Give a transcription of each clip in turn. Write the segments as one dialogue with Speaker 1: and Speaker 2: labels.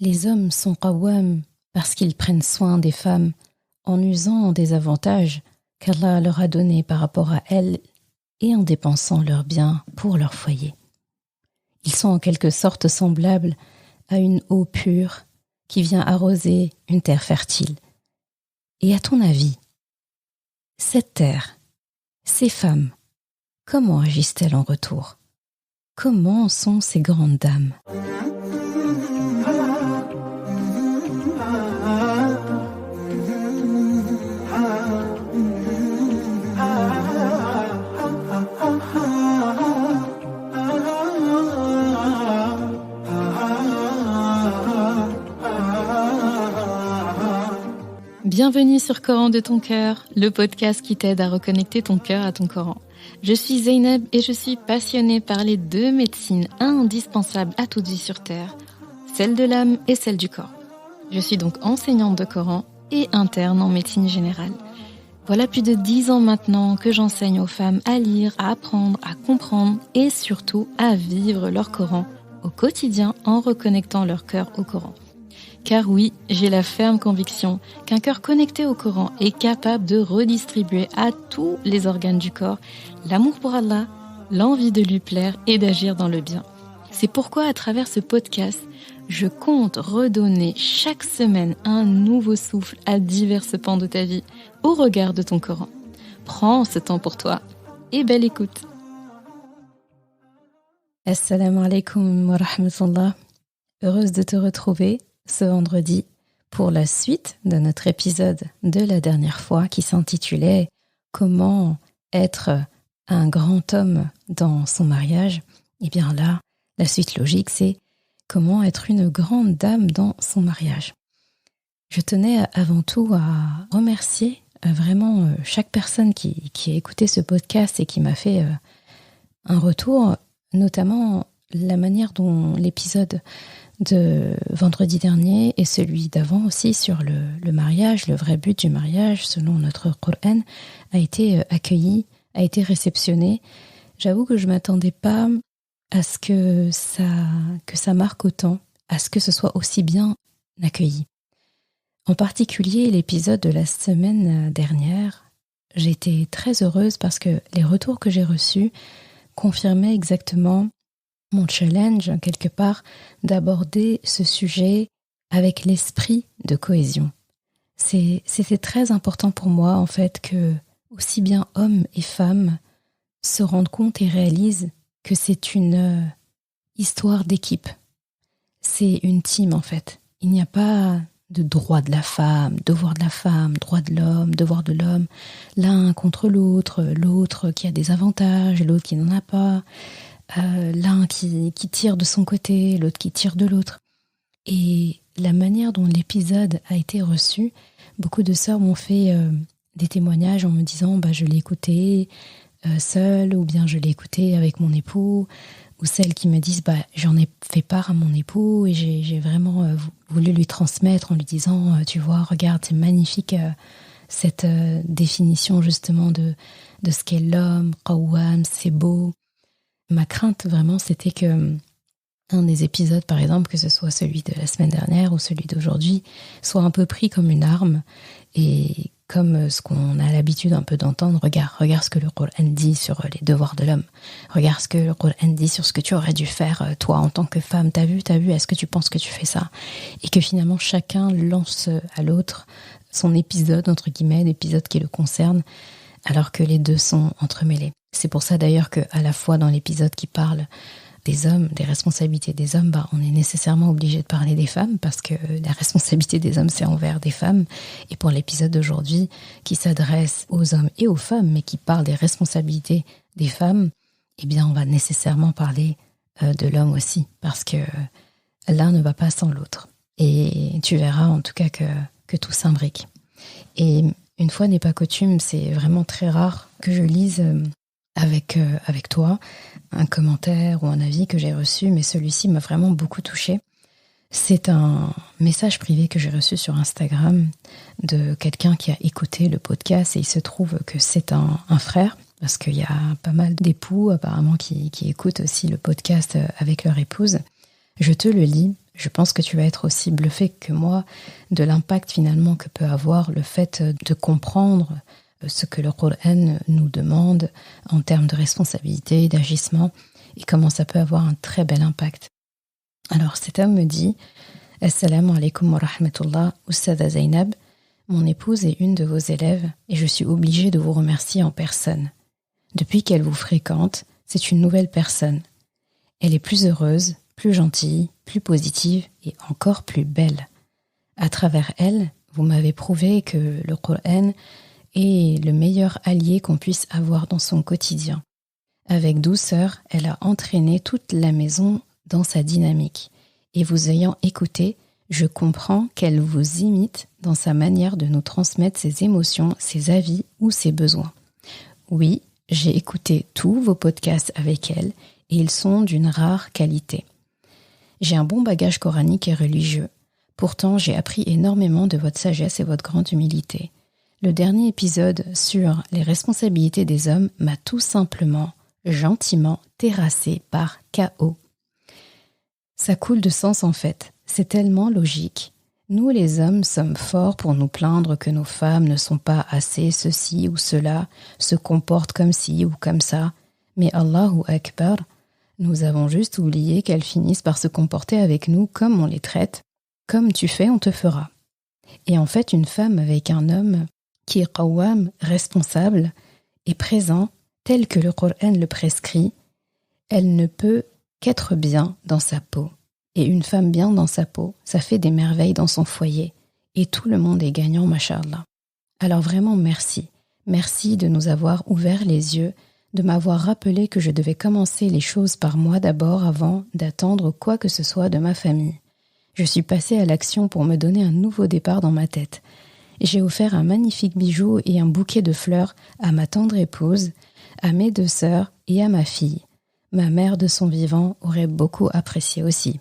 Speaker 1: Les hommes sont qawwam parce qu'ils prennent soin des femmes en usant des avantages qu'Allah leur a donnés par rapport à elles et en dépensant leurs biens pour leur foyer. Ils sont en quelque sorte semblables à une eau pure qui vient arroser une terre fertile. Et à ton avis, cette terre, ces femmes, comment agissent-elles en retour? Comment sont ces grandes dames? Bienvenue sur Coran de ton cœur, le podcast qui t'aide à reconnecter ton cœur à ton Coran. Je suis Zeynep et je suis passionnée par les deux médecines indispensables à toute vie sur Terre, celle de l'âme et celle du corps. Je suis donc enseignante de Coran et interne en médecine générale. Voilà plus de 10 ans maintenant que j'enseigne aux femmes à lire, à apprendre, à comprendre et surtout à vivre leur Coran au quotidien en reconnectant leur cœur au Coran. Car oui, j'ai la ferme conviction qu'un cœur connecté au Coran est capable de redistribuer à tous les organes du corps l'amour pour Allah, l'envie de lui plaire et d'agir dans le bien. C'est pourquoi à travers ce podcast, je compte redonner chaque semaine un nouveau souffle à divers pans de ta vie au regard de ton Coran. Prends ce temps pour toi et belle écoute. Assalamu alaikum wa rahmatullah. Heureuse de te retrouver ce vendredi pour la suite de notre épisode de la dernière fois qui s'intitulait « Comment être un grand homme dans son mariage ?» Et bien là, la suite logique c'est « Comment être une grande dame dans son mariage ?» Je tenais avant tout à remercier vraiment chaque personne qui a écouté ce podcast et qui m'a fait un retour, notamment la manière dont l'épisode de vendredi dernier et celui d'avant aussi sur le mariage, le vrai but du mariage selon notre Coran a été accueilli, a été réceptionné. J'avoue que je ne m'attendais pas à ce que ça marque autant, à ce que ce soit aussi bien accueilli. En particulier l'épisode de la semaine dernière, j'ai été très heureuse parce que les retours que j'ai reçus confirmaient exactement mon challenge, quelque part, d'aborder ce sujet avec l'esprit de cohésion. C'était très important pour moi, en fait, que aussi bien hommes et femmes se rendent compte et réalisent que c'est une histoire d'équipe. C'est une team, en fait. Il n'y a pas de droit de la femme, devoir de la femme, droit de l'homme, devoir de l'homme, l'un contre l'autre, l'autre qui a des avantages, l'autre qui n'en a pas. L'un qui tire de son côté, l'autre qui tire de l'autre. Et la manière dont l'épisode a été reçu, beaucoup de sœurs m'ont fait des témoignages en me disant je l'ai écouté seule, ou bien je l'ai écouté avec mon époux, ou celles qui me disent j'en ai fait part à mon époux et j'ai vraiment voulu lui transmettre en lui disant tu vois, regarde, c'est magnifique cette définition justement de ce qu'est l'homme, qawwam, c'est beau. Ma crainte vraiment c'était que un des épisodes par exemple, que ce soit celui de la semaine dernière ou celui d'aujourd'hui, soit un peu pris comme une arme et comme ce qu'on a l'habitude un peu d'entendre, regarde ce que le Coran dit sur les devoirs de l'homme, regarde ce que le Coran dit sur ce que tu aurais dû faire toi en tant que femme, t'as vu, est-ce que tu penses que tu fais ça? Et que finalement chacun lance à l'autre son épisode, entre guillemets, l'épisode qui le concerne, alors que les deux sont entremêlés. C'est pour ça d'ailleurs qu'à la fois dans l'épisode qui parle des hommes, des responsabilités des hommes, on est nécessairement obligé de parler des femmes parce que la responsabilité des hommes c'est envers des femmes. Et pour l'épisode d'aujourd'hui qui s'adresse aux hommes et aux femmes mais qui parle des responsabilités des femmes, eh bien on va nécessairement parler de l'homme aussi parce que l'un ne va pas sans l'autre. Et tu verras en tout cas que tout s'imbrique. Et une fois n'est pas coutume, c'est vraiment très rare que je lise avec toi un commentaire ou un avis que j'ai reçu, mais celui-ci m'a vraiment beaucoup touchée. C'est un message privé que j'ai reçu sur Instagram de quelqu'un qui a écouté le podcast et il se trouve que c'est un frère, parce qu'il y a pas mal d'époux apparemment qui écoutent aussi le podcast avec leur épouse. Je te le lis Je pense que tu vas être aussi bluffé que moi de l'impact finalement que peut avoir le fait de comprendre ce que le Coran nous demande en termes de responsabilité, d'agissement, et comment ça peut avoir un très bel impact. Alors cet homme me dit « Assalamu alaikum wa rahmatullah, Oussada Zainab, mon épouse est une de vos élèves et je suis obligée de vous remercier en personne. Depuis qu'elle vous fréquente, c'est une nouvelle personne. Elle est plus heureuse, plus gentille, plus positive et encore plus belle. À travers elle, vous m'avez prouvé que le Coran est le meilleur allié qu'on puisse avoir dans son quotidien. Avec douceur, elle a entraîné toute la maison dans sa dynamique. Et vous ayant écouté, je comprends qu'elle vous imite dans sa manière de nous transmettre ses émotions, ses avis ou ses besoins. Oui, j'ai écouté tous vos podcasts avec elle et ils sont d'une rare qualité. J'ai un bon bagage coranique et religieux. Pourtant, j'ai appris énormément de votre sagesse et votre grande humilité. Le dernier épisode sur les responsabilités des hommes m'a tout simplement, gentiment terrassé par KO. Ça coule de sens en fait, c'est tellement logique. Nous les hommes sommes forts pour nous plaindre que nos femmes ne sont pas assez ceci ou cela, se comportent comme ci ou comme ça. Mais Allahu Akbar, nous avons juste oublié qu'elles finissent par se comporter avec nous comme on les traite. Comme tu fais, on te fera. Et en fait, une femme avec un homme qui est qawwam, responsable et présent, tel que le Coran le prescrit, elle ne peut qu'être bien dans sa peau. Et une femme bien dans sa peau, ça fait des merveilles dans son foyer. Et tout le monde est gagnant, mashallah. Alors vraiment, merci. Merci de nous avoir ouvert les yeux, de m'avoir rappelé que je devais commencer les choses par moi d'abord avant d'attendre quoi que ce soit de ma famille. Je suis passée à l'action pour me donner un nouveau départ dans ma tête. J'ai offert un magnifique bijou et un bouquet de fleurs à ma tendre épouse, à mes 2 sœurs et à ma fille. Ma mère de son vivant aurait beaucoup apprécié aussi.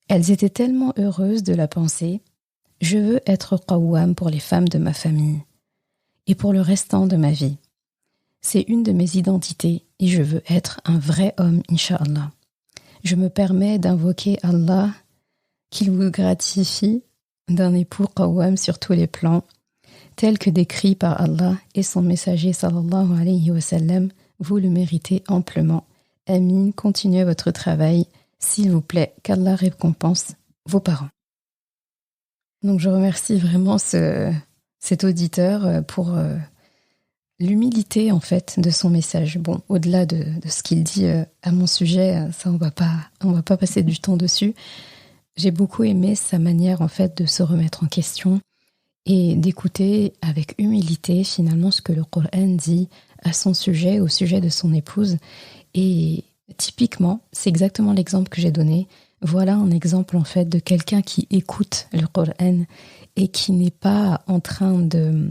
Speaker 1: Elles étaient tellement heureuses de la penser. Je veux être qawwam pour les femmes de ma famille et pour le restant de ma vie. C'est une de mes identités et je veux être un vrai homme, Inch'Allah. Je me permets d'invoquer Allah, qu'il vous gratifie d'un époux qawwam sur tous les plans, tel que décrit par Allah et son messager sallallahu alayhi wa sallam. Vous le méritez amplement. Amin, continuez votre travail. S'il vous plaît, qu'Allah récompense vos parents. Donc je remercie vraiment cet auditeur pour l'humilité en fait de son message. Bon, au-delà de ce qu'il dit à mon sujet, ça on va pas passer du temps dessus. J'ai beaucoup aimé sa manière en fait de se remettre en question et d'écouter avec humilité finalement ce que le Coran dit à son sujet, au sujet de son épouse. Et typiquement, c'est exactement l'exemple que j'ai donné. Voilà un exemple en fait de quelqu'un qui écoute le Coran et qui n'est pas en train de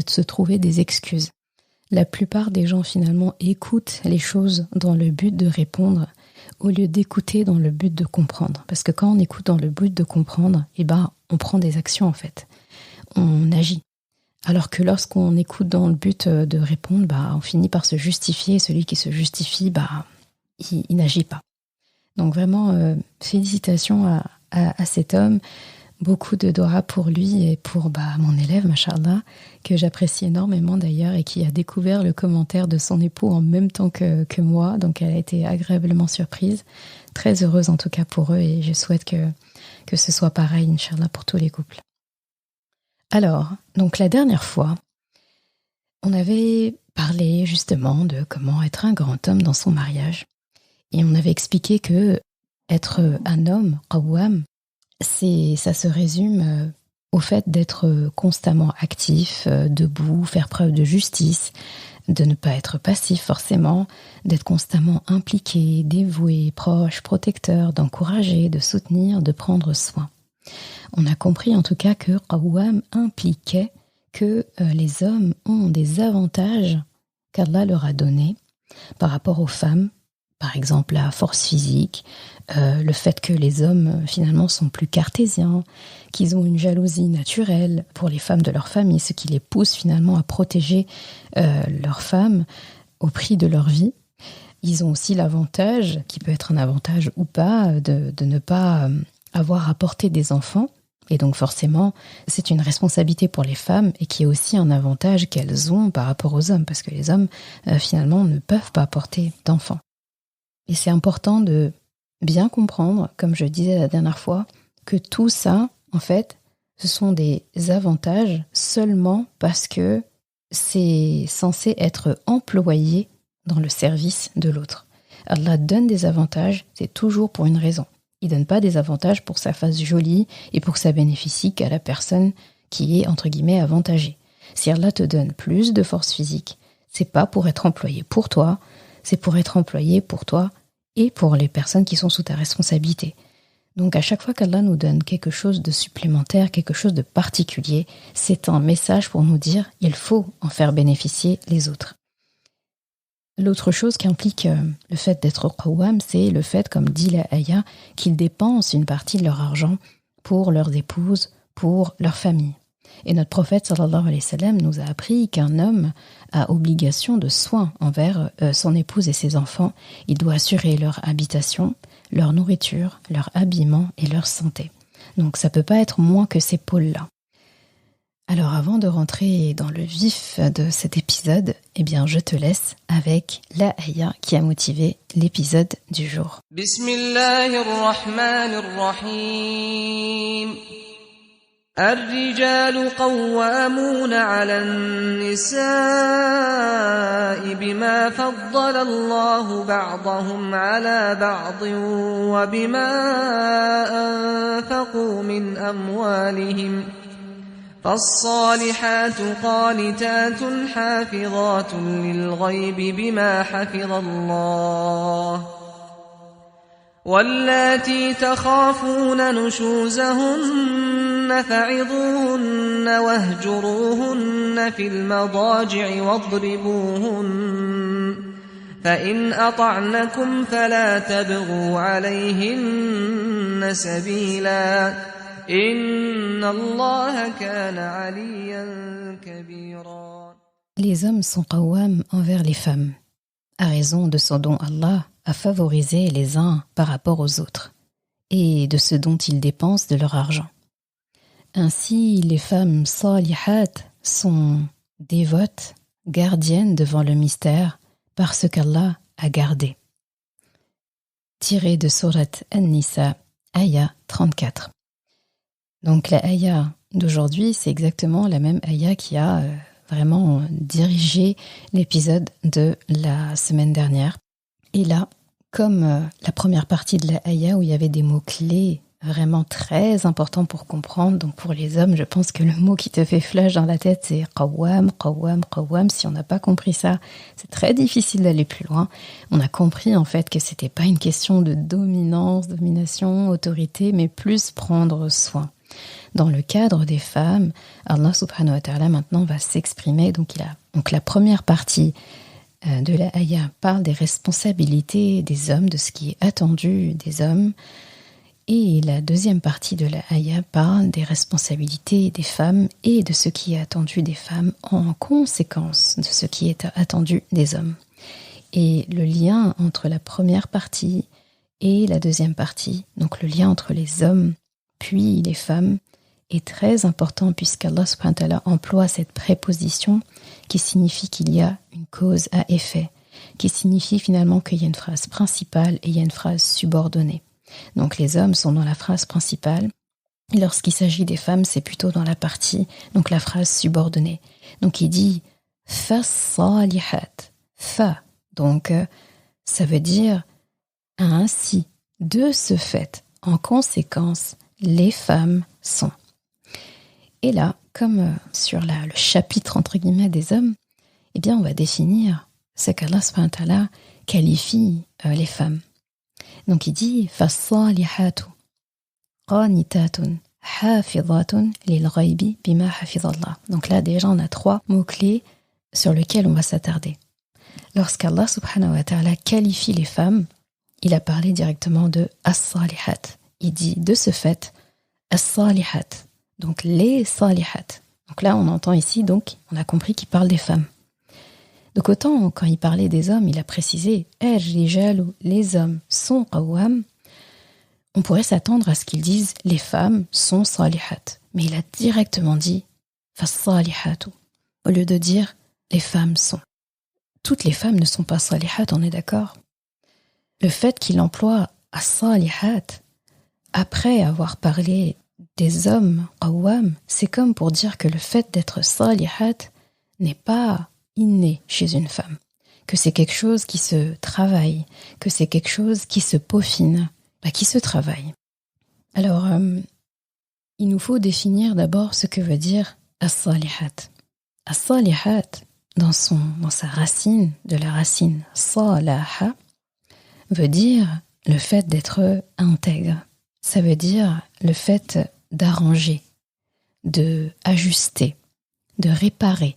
Speaker 1: se trouver des excuses. La plupart des gens finalement écoutent les choses dans le but de répondre au lieu d'écouter dans le but de comprendre. Parce que quand on écoute dans le but de comprendre, on prend des actions en fait. On agit. Alors que lorsqu'on écoute dans le but de répondre, on finit par se justifier. Celui qui se justifie, il n'agit pas. Donc vraiment, félicitations à cet homme. Beaucoup de doha pour lui et pour mon élève, mashallah, que j'apprécie énormément d'ailleurs et qui a découvert le commentaire de son époux en même temps que moi. Donc elle a été agréablement surprise. Très heureuse en tout cas pour eux et je souhaite que ce soit pareil, Inch'Allah, pour tous les couples. Alors, donc la dernière fois, on avait parlé justement de comment être un grand homme dans son mariage. Et on avait expliqué que être un homme, qawwam, ça se résume au fait d'être constamment actif, debout, faire preuve de justice, de ne pas être passif forcément, d'être constamment impliqué, dévoué, proche, protecteur, d'encourager, de soutenir, de prendre soin. On a compris en tout cas que qawwam impliquait que les hommes ont des avantages qu'Allah leur a donnés par rapport aux femmes. Par exemple, la force physique, le fait que les hommes, finalement, sont plus cartésiens, qu'ils ont une jalousie naturelle pour les femmes de leur famille, ce qui les pousse finalement à protéger leurs femmes au prix de leur vie. Ils ont aussi l'avantage, qui peut être un avantage ou pas, de ne pas avoir à porter des enfants. Et donc forcément, c'est une responsabilité pour les femmes et qui est aussi un avantage qu'elles ont par rapport aux hommes, parce que les hommes, finalement, ne peuvent pas porter d'enfants. Et c'est important de bien comprendre, comme je disais la dernière fois, que tout ça, en fait, ce sont des avantages seulement parce que c'est censé être employé dans le service de l'autre. Allah donne des avantages, c'est toujours pour une raison. Il ne donne pas des avantages pour que ça fasse joli et pour que ça bénéficie qu'à la personne qui est, entre guillemets, avantagée. Si Allah te donne plus de force physique, c'est pas pour être employé pour toi, c'est pour être employé pour toi et pour les personnes qui sont sous ta responsabilité. Donc à chaque fois qu'Allah nous donne quelque chose de supplémentaire, quelque chose de particulier, c'est un message pour nous dire il faut en faire bénéficier les autres. L'autre chose qui implique le fait d'être qawwam, c'est le fait, comme dit la ayah, qu'ils dépensent une partie de leur argent pour leurs épouses, pour leur famille. Et notre prophète sallallahu alayhi wa sallam nous a appris qu'un homme a obligation de soins envers son épouse et ses enfants. Il doit assurer leur habitation, leur nourriture, leur habillement et leur santé. Donc ça ne peut pas être moins que ces pôles-là. Alors avant de rentrer dans le vif de cet épisode, eh bien je te laisse avec la ayah qui a motivé l'épisode du jour.
Speaker 2: Bismillahirrahmanirrahim. الرجال قوامون على النساء بما فضل الله بعضهم على بعض وبما أنفقوا من أموالهم فالصالحات قانتات حافظات للغيب بما حفظ الله واللاتي تخافون نشوزهن فعظوهن واهجروهن في المضاجع واضربوهن فإن أطعنكم فلا تبغوا عليهن سبيلا إن الله كان عليا كبيرا.
Speaker 1: Les hommes sont qawwam envers les femmes, à raison de ce dont Allah a favorisé les uns par rapport aux autres, et de ce dont ils dépensent de leur argent. Ainsi, les femmes salihat sont dévotes, gardiennes devant le mystère, parce qu'Allah a gardé. Tiré de Sourate An-Nisa, Aya 34. Donc la Aya d'aujourd'hui, c'est exactement la même Aya qui a vraiment dirigé l'épisode de la semaine dernière. Et là, comme la première partie de la Aya où il y avait des mots-clés vraiment très importants pour comprendre, donc pour les hommes, je pense que le mot qui te fait flash dans la tête, c'est qawwam, qawwam, qawwam. Si on n'a pas compris ça, c'est très difficile d'aller plus loin. On a compris en fait que c'était pas une question de dominance, domination, autorité, mais plus prendre soin. Dans le cadre des femmes, Allah subhanahu wa ta'ala maintenant va s'exprimer. Donc la première partie de la ayah parle des responsabilités des hommes, de ce qui est attendu des hommes. Et la deuxième partie de la ayah parle des responsabilités des femmes et de ce qui est attendu des femmes en conséquence de ce qui est attendu des hommes. Et le lien entre la première partie et la deuxième partie, donc le lien entre les hommes puis les femmes, est très important puisqu'Allah subhanahu wa ta'ala emploie cette préposition qui signifie qu'il y a une cause à effet, qui signifie finalement qu'il y a une phrase principale et il y a une phrase subordonnée. Donc les hommes sont dans la phrase principale et lorsqu'il s'agit des femmes, c'est plutôt dans la partie, donc la phrase subordonnée. Donc il dit « fa-salihat » fa, donc ça veut dire « ainsi, de ce fait, en conséquence, les femmes sont ». Et là, comme sur le chapitre entre guillemets des hommes, eh bien on va définir ce qu'Allah subhanahu wa ta'ala qualifie les femmes. Donc il dit فَالصَّالِحَاتُ قَانِتَاتٌ حَافِظَاتٌ لِلْغَيْبِ بِمَا حَفِظَ اللَّهُ. Donc là déjà on a 3 mots-clés sur lesquels on va s'attarder. Lorsqu'Allah subhanahu wa ta'ala qualifie les femmes, il a parlé directement de as-salihat. Il dit de ce fait as-salihat, donc les salihat. Donc là on entend ici, donc on a compris qu'il parle des femmes. Donc autant quand il parlait des hommes, il a précisé les hommes sont qawwam, on pourrait s'attendre à ce qu'ils disent les femmes sont salihat. Mais il a directement dit fas-salihatu au lieu de dire les femmes sont. Toutes les femmes ne sont pas salihat, on est d'accord? Le fait qu'il emploie as-salihat après avoir parlé des hommes qawwam, c'est comme pour dire que le fait d'être salihat n'est pas inné chez une femme, que c'est quelque chose qui se travaille, que c'est quelque chose qui se peaufine, qui se travaille. Alors, il nous faut définir d'abord ce que veut dire as-salihat. As-salihat, dans sa racine, de la racine salaha, veut dire le fait d'être intègre. Ça veut dire le fait d'arranger, de ajuster, de réparer,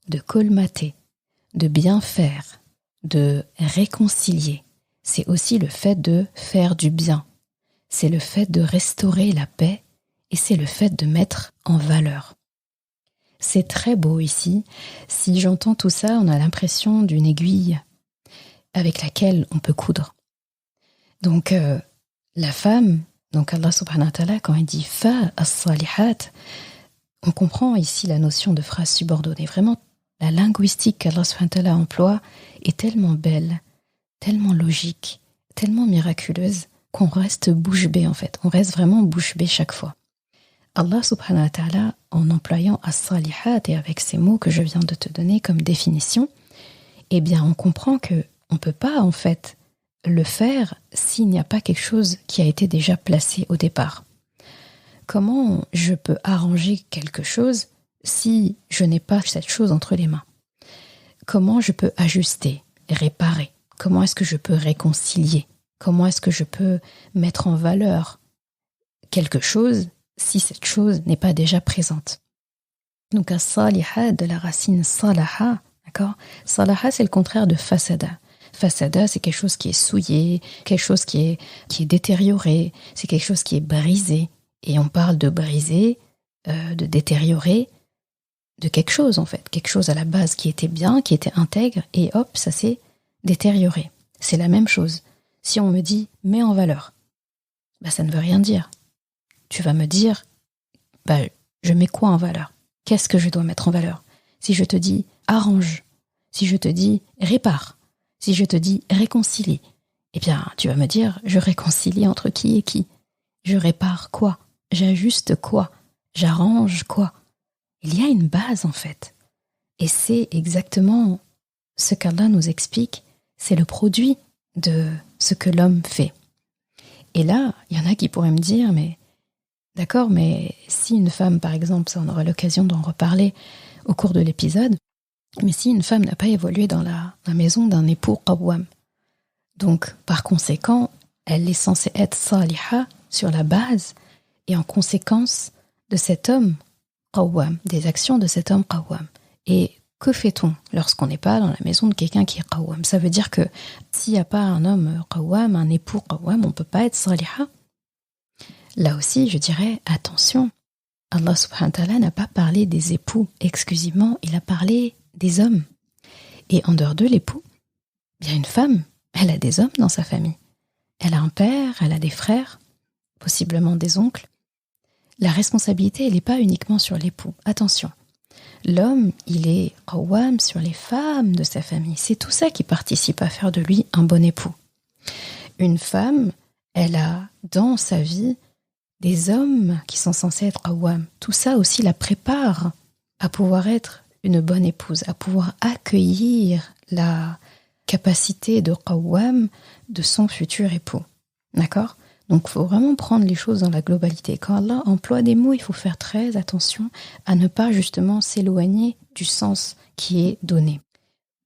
Speaker 1: de colmater, de bien faire, de réconcilier. C'est aussi le fait de faire du bien. C'est le fait de restaurer la paix et c'est le fait de mettre en valeur. C'est très beau ici. Si j'entends tout ça, on a l'impression d'une aiguille avec laquelle on peut coudre. Donc, la femme, donc Allah subhanahu wa ta'ala, quand il dit « fa as-salihat », on comprend ici la notion de phrase subordonnée. Vraiment, la linguistique qu'Allah subhanahu wa ta'ala emploie est tellement belle, tellement logique, tellement miraculeuse qu'on reste bouche bée en fait. On reste vraiment bouche bée chaque fois. Allah subhanahu wa ta'ala, en employant as-salihat et avec ces mots que je viens de te donner comme définition, eh bien on comprend que on ne peut pas en fait le faire s'il n'y a pas quelque chose qui a été déjà placé au départ. Comment je peux arranger quelque chose si je n'ai pas cette chose entre les mains? Comment je peux ajuster, réparer? Comment est-ce que je peux réconcilier? Comment est-ce que je peux mettre en valeur quelque chose si cette chose n'est pas déjà présente? Donc, as-saliha de la racine salaha, d'accord? Salaha, c'est le contraire de fasada. Fasada, c'est quelque chose qui est souillé, quelque chose qui est détérioré, c'est quelque chose qui est brisé. Et on parle de briser, de détériorer, de quelque chose en fait. Quelque chose à la base qui était bien, qui était intègre, et hop, ça s'est détérioré. C'est la même chose. Si on me dit « mets en valeur », ça ne veut rien dire. Tu vas me dire « je mets quoi en valeur ? Qu'est-ce que je dois mettre en valeur ?» Si je te dis « arrange », si je te dis « répare », si je te dis « réconcilie », eh bien, tu vas me dire « je réconcilie entre qui et qui ? Je répare quoi ? J'ajuste quoi ? J'arrange quoi ? » Il y a une base en fait. Et c'est exactement ce qu'Allah nous explique, c'est le produit de ce que l'homme fait. Et là, il y en a qui pourraient me dire, mais d'accord, mais si une femme, par exemple, ça on aura l'occasion d'en reparler au cours de l'épisode, mais si une femme n'a pas évolué dans la maison d'un époux qawwam, donc par conséquent, elle est censée être saliha sur la base et en conséquence de cet homme qawwam, des actions de cet homme qawwam. Et que fait-on lorsqu'on n'est pas dans la maison de quelqu'un qui est qawwam? Ça veut dire que s'il n'y a pas un homme qawwam, un époux qawwam, on ne peut pas être saliha. Là aussi, je dirais, attention, Allah subhanahu wa ta'ala n'a pas parlé des époux exclusivement, il a parlé des hommes. Et en dehors de l'époux, bien une femme, elle a des hommes dans sa famille. Elle a un père, elle a des frères, possiblement des oncles. La responsabilité, elle n'est pas uniquement sur l'époux. Attention, l'homme, il est qawwam sur les femmes de sa famille. C'est tout ça qui participe à faire de lui un bon époux. Une femme, elle a dans sa vie des hommes qui sont censés être qawwam. Tout ça aussi la prépare à pouvoir être une bonne épouse, à pouvoir accueillir la capacité de qawwam de son futur époux. D'accord ? Donc, il faut vraiment prendre les choses dans la globalité. Quand Allah emploie des mots, il faut faire très attention à ne pas justement s'éloigner du sens qui est donné.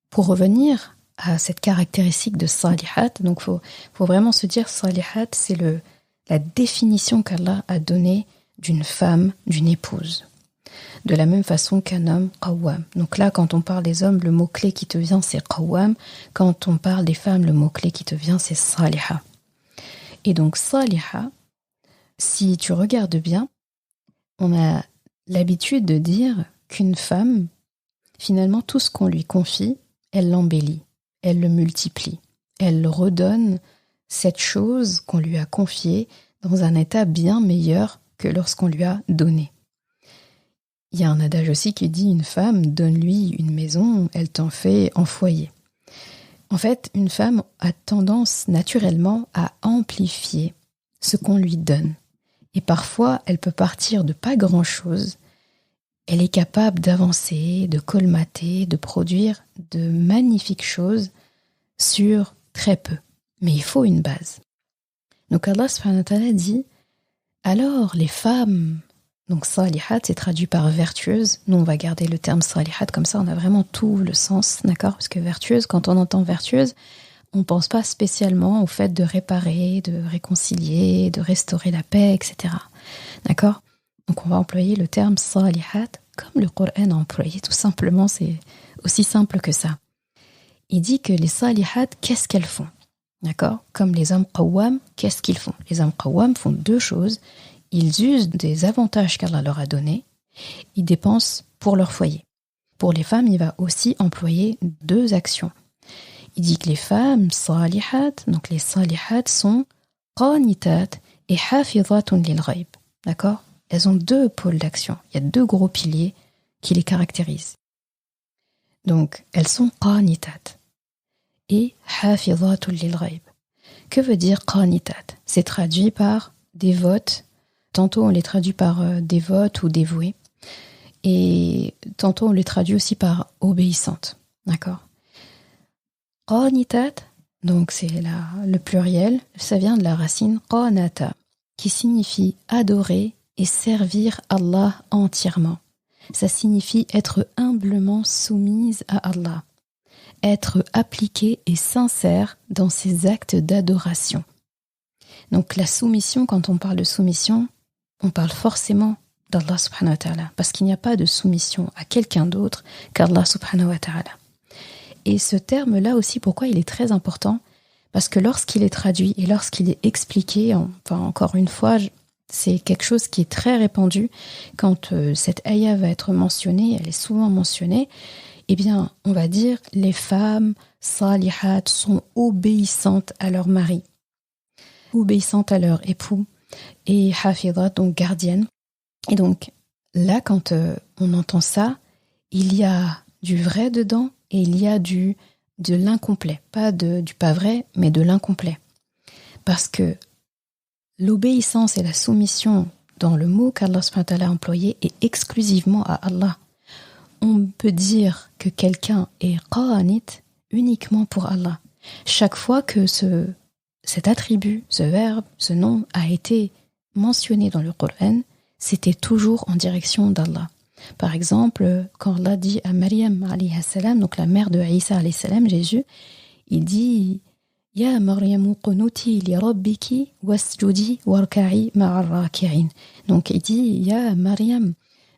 Speaker 1: Pour revenir à cette caractéristique de salihat, donc faut vraiment se dire salihat, c'est la définition qu'Allah a donnée d'une femme, d'une épouse. De la même façon qu'un homme qawwam. Donc là, quand on parle des hommes, le mot-clé qui te vient, c'est qawwam. Quand on parle des femmes, le mot-clé qui te vient, c'est saliha. Et donc, saliha, si tu regardes bien, on a l'habitude de dire qu'une femme, finalement, tout ce qu'on lui confie, elle l'embellit, elle le multiplie, elle redonne cette chose qu'on lui a confiée dans un état bien meilleur que lorsqu'on lui a donné. Il y a un adage aussi qui dit une femme, donne-lui une maison, elle t'en fait un foyer. En fait, une femme a tendance naturellement à amplifier ce qu'on lui donne. Et parfois, elle peut partir de pas grand-chose. Elle est capable d'avancer, de colmater, de produire de magnifiques choses sur très peu. Mais il faut une base. Donc Allah subhanahu wa ta'ala dit, alors les femmes, donc salihat, c'est traduit par vertueuse. Nous, on va garder le terme salihat, comme ça on a vraiment tout le sens, d'accord? Parce que vertueuse, quand on entend vertueuse, on ne pense pas spécialement au fait de réparer, de réconcilier, de restaurer la paix, etc. D'accord? Donc on va employer le terme salihat comme le Coran a employé, tout simplement, c'est aussi simple que ça. Il dit que les salihat, qu'est-ce qu'elles font? D'accord? Comme les hommes qawwam, qu'est-ce qu'ils font? Les hommes qawwam font deux choses. Ils usent des avantages qu'Allah leur a donnés. Ils dépensent pour leur foyer. Pour les femmes, il va aussi employer deux actions. Il dit que les femmes salihat, donc les salihat sont qanitat et hafizatun lil ghaib. D'accord? Elles ont deux pôles d'action. Il y a deux gros piliers qui les caractérisent. Donc, elles sont qanitat et hafizatun lil ghaib. Que veut dire qanitat? C'est traduit par dévote. Tantôt on les traduit par dévote ou dévouée. Et tantôt on les traduit aussi par obéissante. D'accord? Qanitat, donc c'est le pluriel, ça vient de la racine qanata, qui signifie adorer et servir Allah entièrement. Ça signifie être humblement soumise à Allah, être appliquée et sincère dans ses actes d'adoration. Donc la soumission, quand on parle de soumission, on parle forcément d'Allah subhanahu wa ta'ala, parce qu'il n'y a pas de soumission à quelqu'un d'autre qu'Allah subhanahu wa ta'ala. Et ce terme-là aussi, pourquoi il est très important? Parce que lorsqu'il est traduit et lorsqu'il est expliqué, enfin encore une fois, c'est quelque chose qui est très répandu. Quand cette ayah va être mentionnée, elle est souvent mentionnée, eh bien, on va dire les femmes salihat sont obéissantes à leur mari, obéissantes à leur époux, et hafizat, donc gardienne. Et donc, là, quand on entend ça, il y a du vrai dedans et il y a de l'incomplet. Pas du pas vrai, mais de l'incomplet. Parce que l'obéissance et la soumission dans le mot qu'Allah subhanahu wa ta'ala a employé est exclusivement à Allah. On peut dire que quelqu'un est qanit uniquement pour Allah. Chaque fois que cet attribut, ce verbe, ce nom a été mentionné dans le Coran, c'était toujours en direction d'Allah. Par exemple, quand Allah dit à Maryam alayhi salam, donc la mère de Isa alayhi salam, Jésus, il dit « Ya Maryamu qunuti li rabbiki wasjudi warka'i ma'ar raki'in » Donc il dit « Ya Maryam »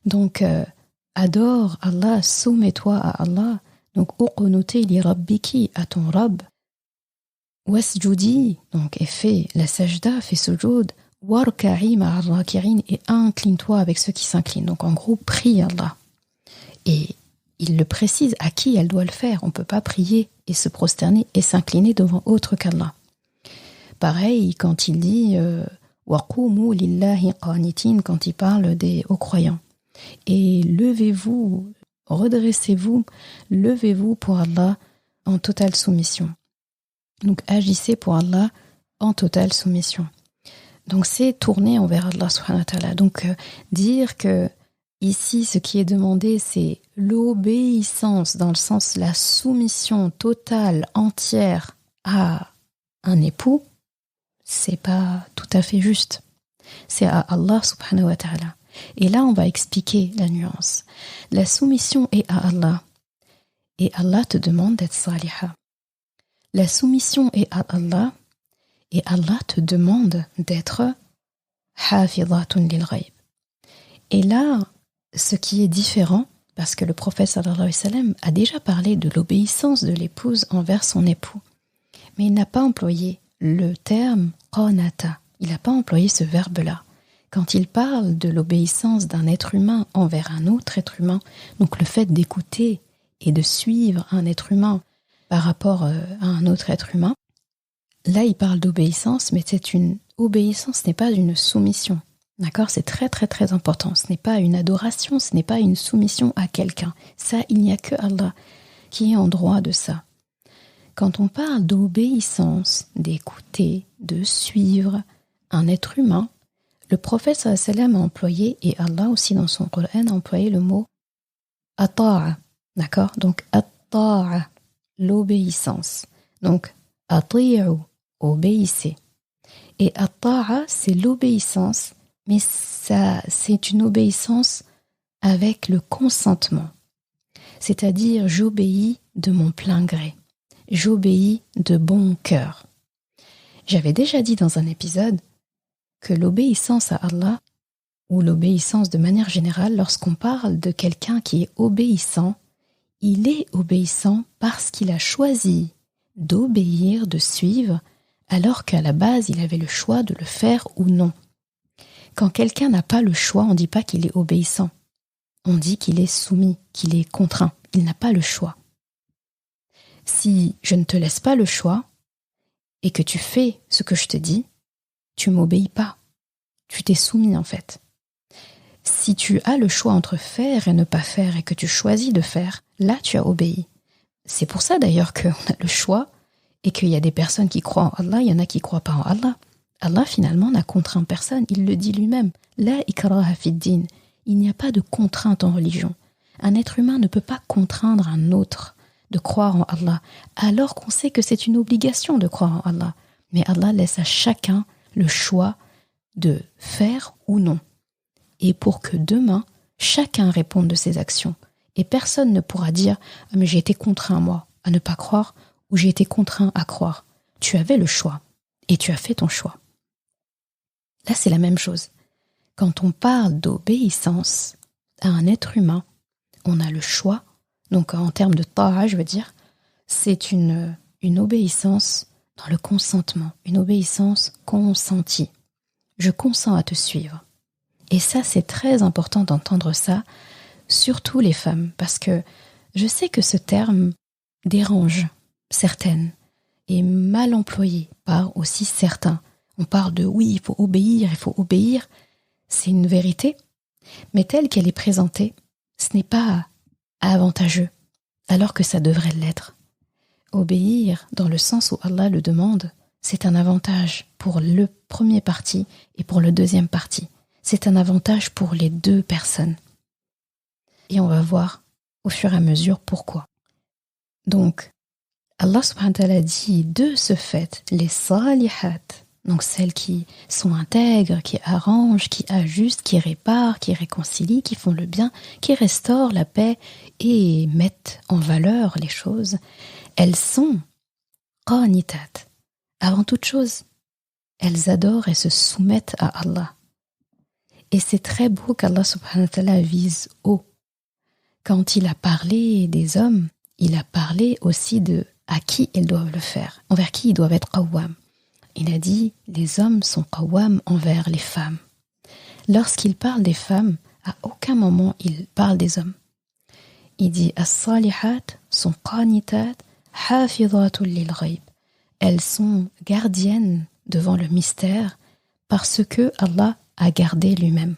Speaker 1: donc adore Allah, soumets-toi à Allah, donc uqnuti li rabbiki, à ton Rabb, wasjudi, donc et fais la sajda, fais sujoud, warka'i ma'ar raki'in, et incline-toi avec ceux qui s'inclinent. Donc en gros, prie Allah. Et il le précise à qui elle doit le faire. On ne peut pas prier et se prosterner et s'incliner devant autre qu'Allah. Pareil, quand il dit waqumu lillahi qanitin, quand il parle aux croyants. Et levez-vous, redressez-vous, levez-vous pour Allah en totale soumission. Donc agissez pour Allah en totale soumission. Donc c'est tourner envers Allah subhanahu wa ta'ala. Donc dire que ici ce qui est demandé c'est l'obéissance, dans le sens la soumission totale, entière à un époux, c'est pas tout à fait juste. C'est à Allah subhanahu wa ta'ala. Et là on va expliquer la nuance. La soumission est à Allah. Et Allah te demande d'être saliha. La soumission est à Allah. Et Allah te demande d'être hafizatun lil ghaib. Et là, ce qui est différent, parce que le prophète sallallahu alayhi wa sallam a déjà parlé de l'obéissance de l'épouse envers son époux, mais il n'a pas employé le terme qanata. Il n'a pas employé ce verbe-là. Quand il parle de l'obéissance d'un être humain envers un autre être humain, donc le fait d'écouter et de suivre un être humain par rapport à un autre être humain, là, il parle d'obéissance, mais c'est une Obéissance n'est pas une soumission. D'accord ? C'est très très très important. Ce n'est pas une adoration, ce n'est pas une soumission à quelqu'un. Ça, il n'y a que Allah qui est en droit de ça. Quand on parle d'obéissance, d'écouter, de suivre un être humain, le prophète sallallahu alayhi wa sallam a employé, et Allah aussi dans son Coran a employé le mot ata'a. D'accord ? Donc ata'a, l'obéissance. Donc ati'u, obéissez. Et ata'a, c'est l'obéissance, mais ça, c'est une obéissance avec le consentement. C'est-à-dire, j'obéis de mon plein gré. J'obéis de bon cœur. J'avais déjà dit dans un épisode que l'obéissance à Allah, ou l'obéissance de manière générale, lorsqu'on parle de quelqu'un qui est obéissant, il est obéissant parce qu'il a choisi d'obéir, de suivre, alors qu'à la base, il avait le choix de le faire ou non. Quand quelqu'un n'a pas le choix, on ne dit pas qu'il est obéissant. On dit qu'il est soumis, qu'il est contraint. Il n'a pas le choix. Si je ne te laisse pas le choix et que tu fais ce que je te dis, tu m'obéis pas. Tu t'es soumis en fait. Si tu as le choix entre faire et ne pas faire et que tu choisis de faire, là tu as obéi. C'est pour ça d'ailleurs qu'on a le choix et qu'il y a des personnes qui croient en Allah, il y en a qui ne croient pas en Allah. Allah finalement n'a contraint personne, il le dit lui-même. La ikraha fid din. Il n'y a pas de contrainte en religion. Un être humain ne peut pas contraindre un autre de croire en Allah, alors qu'on sait que c'est une obligation de croire en Allah. Mais Allah laisse à chacun le choix de faire ou non. Et pour que demain, chacun réponde de ses actions. Et personne ne pourra dire « mais j'ai été contraint, moi, à ne pas croire » ou « j'ai été contraint à croire ». Tu avais le choix. Et tu as fait ton choix. Là, c'est la même chose. Quand on parle d'obéissance à un être humain, on a le choix. Donc en termes de ta'a, je veux dire, c'est une obéissance dans le consentement, une obéissance consentie. Je consens à te suivre. Et ça, c'est très important d'entendre ça, surtout les femmes, parce que je sais que ce terme dérange certaines et mal employé par aussi certains. On parle de oui, il faut obéir. C'est une vérité, mais telle qu'elle est présentée, ce n'est pas avantageux, alors que ça devrait l'être. Obéir, dans le sens où Allah le demande, c'est un avantage pour le premier parti et pour le deuxième parti. C'est un avantage pour les deux personnes. Et on va voir au fur et à mesure pourquoi. Donc, Allah subhanahu wa ta'ala dit de ce fait, les salihat, donc celles qui sont intègres, qui arrangent, qui ajustent, qui réparent, qui réconcilient, qui font le bien, qui restaurent la paix et mettent en valeur les choses, elles sont qanitat. Avant toute chose, elles adorent et se soumettent à Allah. Et c'est très beau qu'Allah subhanahu wa ta'ala vise haut. Quand il a parlé des hommes, il a parlé aussi de à qui ils doivent le faire, envers qui ils doivent être qawwam. Il a dit, les hommes sont qawwam envers les femmes. Lorsqu'il parle des femmes, à aucun moment il parle des hommes. Il dit, as-salihat sont qanitat hafidhatul lil ghayb. Elles sont gardiennes devant le mystère parce que Allah a gardé lui-même.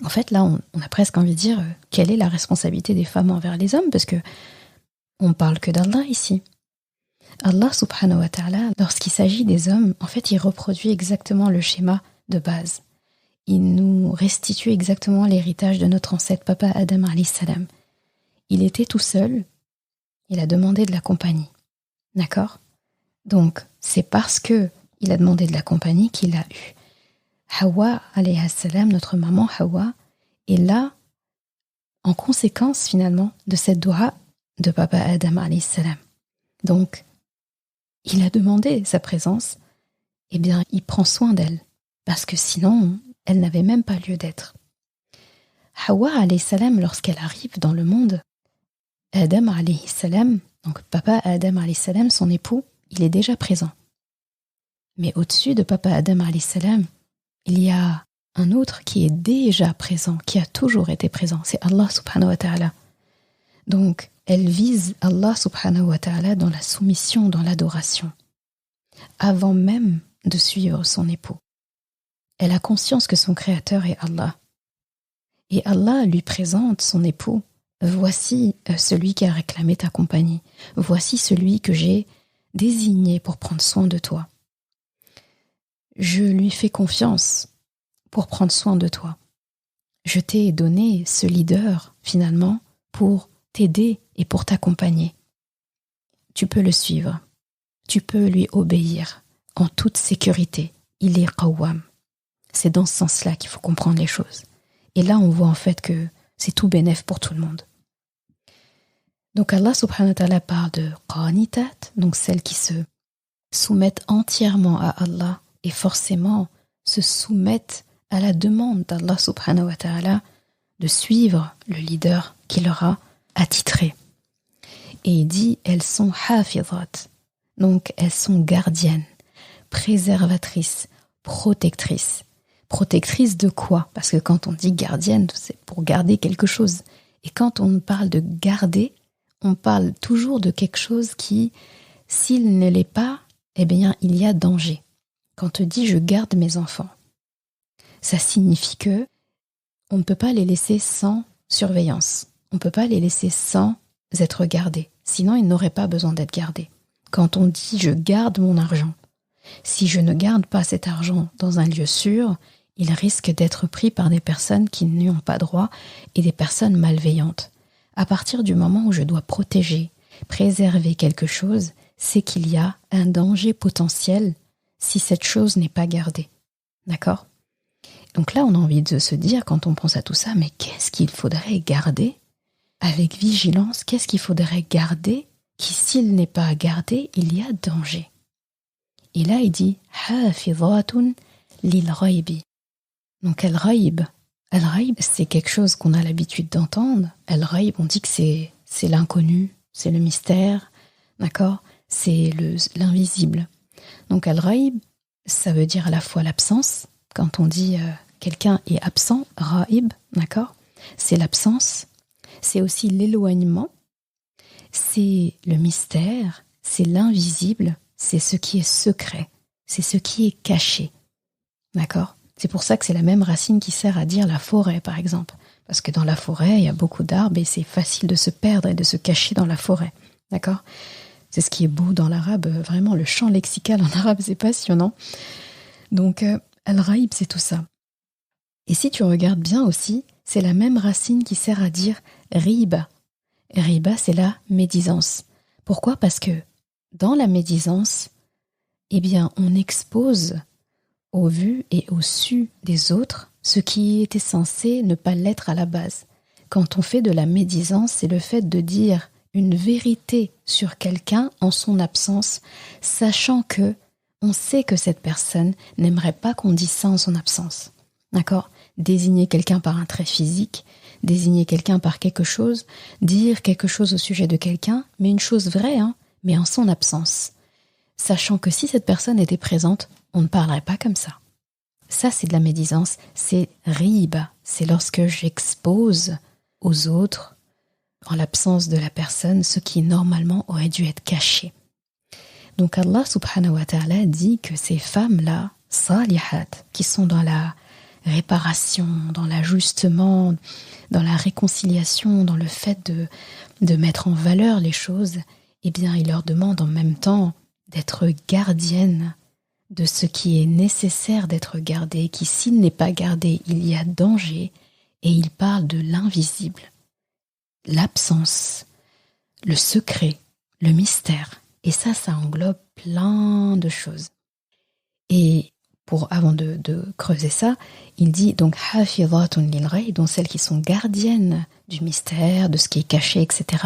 Speaker 1: En fait, là, on a presque envie de dire quelle est la responsabilité des femmes envers les hommes, parce que on parle que d'Allah ici. Allah subhanahu wa ta'ala, lorsqu'il s'agit des hommes, en fait, il reproduit exactement le schéma de base. Il nous restitue exactement l'héritage de notre ancêtre, Papa Adam alayhi salam. Il était tout seul, il a demandé de la compagnie. D'accord ? Donc, c'est parce que il a demandé de la compagnie qu'il a eu. Hawa alayhi salam, notre maman Hawa, est là en conséquence finalement de cette doua de Papa Adam alayhi salam. Donc, il a demandé sa présence, eh bien, il prend soin d'elle, parce que sinon, elle n'avait même pas lieu d'être. Hawa alayhi salam, lorsqu'elle arrive dans le monde, Adam alayhi salam, donc Papa Adam alayhi salam, son époux, il est déjà présent. Mais au-dessus de Papa Adam alayhi salam, il y a un autre qui est déjà présent, qui a toujours été présent, c'est Allah subhanahu wa ta'ala. Donc, elle vise Allah subhanahu wa ta'ala dans la soumission, dans l'adoration. Avant même de suivre son époux. Elle a conscience que son créateur est Allah. Et Allah lui présente son époux. Voici celui qui a réclamé ta compagnie. Voici celui que j'ai désigné pour prendre soin de toi. Je lui fais confiance pour prendre soin de toi. Je t'ai donné ce leader, finalement, pour t'aider et pour t'accompagner. Tu peux le suivre. Tu peux lui obéir en toute sécurité. Il est qawwam. C'est dans ce sens-là qu'il faut comprendre les choses. Et là, on voit en fait que c'est tout bénef pour tout le monde. Donc Allah subhanahu wa ta'ala parle de qanitat, donc celles qui se soumettent entièrement à Allah et forcément se soumettent à la demande d'Allah subhanahu wa ta'ala de suivre le leader qui leur a attitré. Et il dit, elles sont hafizat, donc elles sont gardiennes, préservatrices, protectrices. Protectrices de quoi? Parce que quand on dit gardienne, c'est pour garder quelque chose. Et quand on parle de garder, on parle toujours de quelque chose qui, s'il ne l'est pas, eh bien, il y a danger. Quand on dit « je garde mes enfants », ça signifie que on ne peut pas les laisser sans surveillance. On ne peut pas les laisser sans être gardés. Sinon, ils n'auraient pas besoin d'être gardés. Quand on dit « je garde mon argent », si je ne garde pas cet argent dans un lieu sûr, il risque d'être pris par des personnes qui n'y ont pas droit et des personnes malveillantes. À partir du moment où je dois protéger, préserver quelque chose, c'est qu'il y a un danger potentiel si cette chose n'est pas gardée. D'accord ? Donc là, on a envie de se dire, quand on pense à tout ça, mais qu'est-ce qu'il faudrait garder avec vigilance? Qu'est-ce qu'il faudrait garder qui, s'il n'est pas gardé, il y a danger? Et là, il dit « hafizatun lil ghaybi ». Donc al-ghayb, c'est quelque chose qu'on a l'habitude d'entendre. Al-ghayb, on dit que c'est l'inconnu, c'est le mystère, d'accord? C'est l'invisible. Donc al-ghayb, ça veut dire à la fois l'absence. Quand on dit quelqu'un est absent, raïb, d'accord? C'est l'absence. C'est aussi l'éloignement. C'est le mystère. C'est l'invisible. C'est ce qui est secret. C'est ce qui est caché. D'accord? C'est pour ça que c'est la même racine qui sert à dire la forêt, par exemple. Parce que dans la forêt, il y a beaucoup d'arbres et c'est facile de se perdre et de se cacher dans la forêt. D'accord? C'est ce qui est beau dans l'arabe. Vraiment, le champ lexical en arabe, c'est passionnant. Donc, al-raïb, c'est tout ça. Et si tu regardes bien aussi, c'est la même racine qui sert à dire riba. Riba, c'est la médisance. Pourquoi? Parce que dans la médisance, eh bien, on expose au vu et au su des autres ce qui était censé ne pas l'être à la base. Quand on fait de la médisance, c'est le fait de dire une vérité sur quelqu'un en son absence, sachant que on sait que cette personne n'aimerait pas qu'on dise ça en son absence. D'accord? Désigner quelqu'un par un trait physique, désigner quelqu'un par quelque chose, dire quelque chose au sujet de quelqu'un, mais une chose vraie, mais en son absence. Sachant que si cette personne était présente, on ne parlerait pas comme ça. Ça, c'est de la médisance, c'est riba. C'est lorsque j'expose aux autres, en l'absence de la personne, ce qui normalement aurait dû être caché. Donc Allah subhanahu wa ta'ala dit que ces femmes-là, salihat, qui sont dans la réparation, dans l'ajustement, dans la réconciliation, dans le fait de mettre en valeur les choses, eh bien, il leur demande en même temps d'être gardiennes de ce qui est nécessaire d'être gardé, qui s'il n'est pas gardé, il y a danger, et il parle de l'invisible, l'absence, le secret, le mystère. Et ça englobe plein de choses. Et avant de creuser ça, il dit donc hafizatun lil ghayb, donc celles qui sont gardiennes du mystère, de ce qui est caché, etc.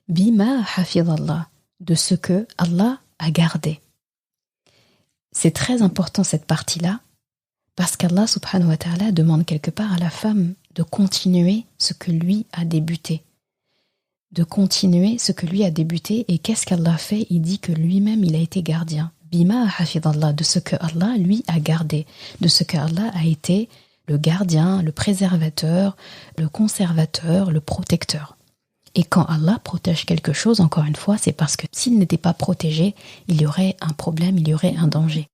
Speaker 1: Bima hafizallah, de ce que Allah a gardé. C'est très important cette partie-là, parce qu'Allah subhanahu wa ta'ala demande quelque part à la femme de continuer ce que lui a débuté. De continuer ce que lui a débuté, et qu'est-ce qu'Allah fait? Il dit que lui-même il a été gardien. Bima hafidallah, de ce que Allah lui a gardé, de ce que Allah a été le gardien, le préservateur, le conservateur, le protecteur. Et quand Allah protège quelque chose, encore une fois, c'est parce que s'il n'était pas protégé, il y aurait un problème, il y aurait un danger.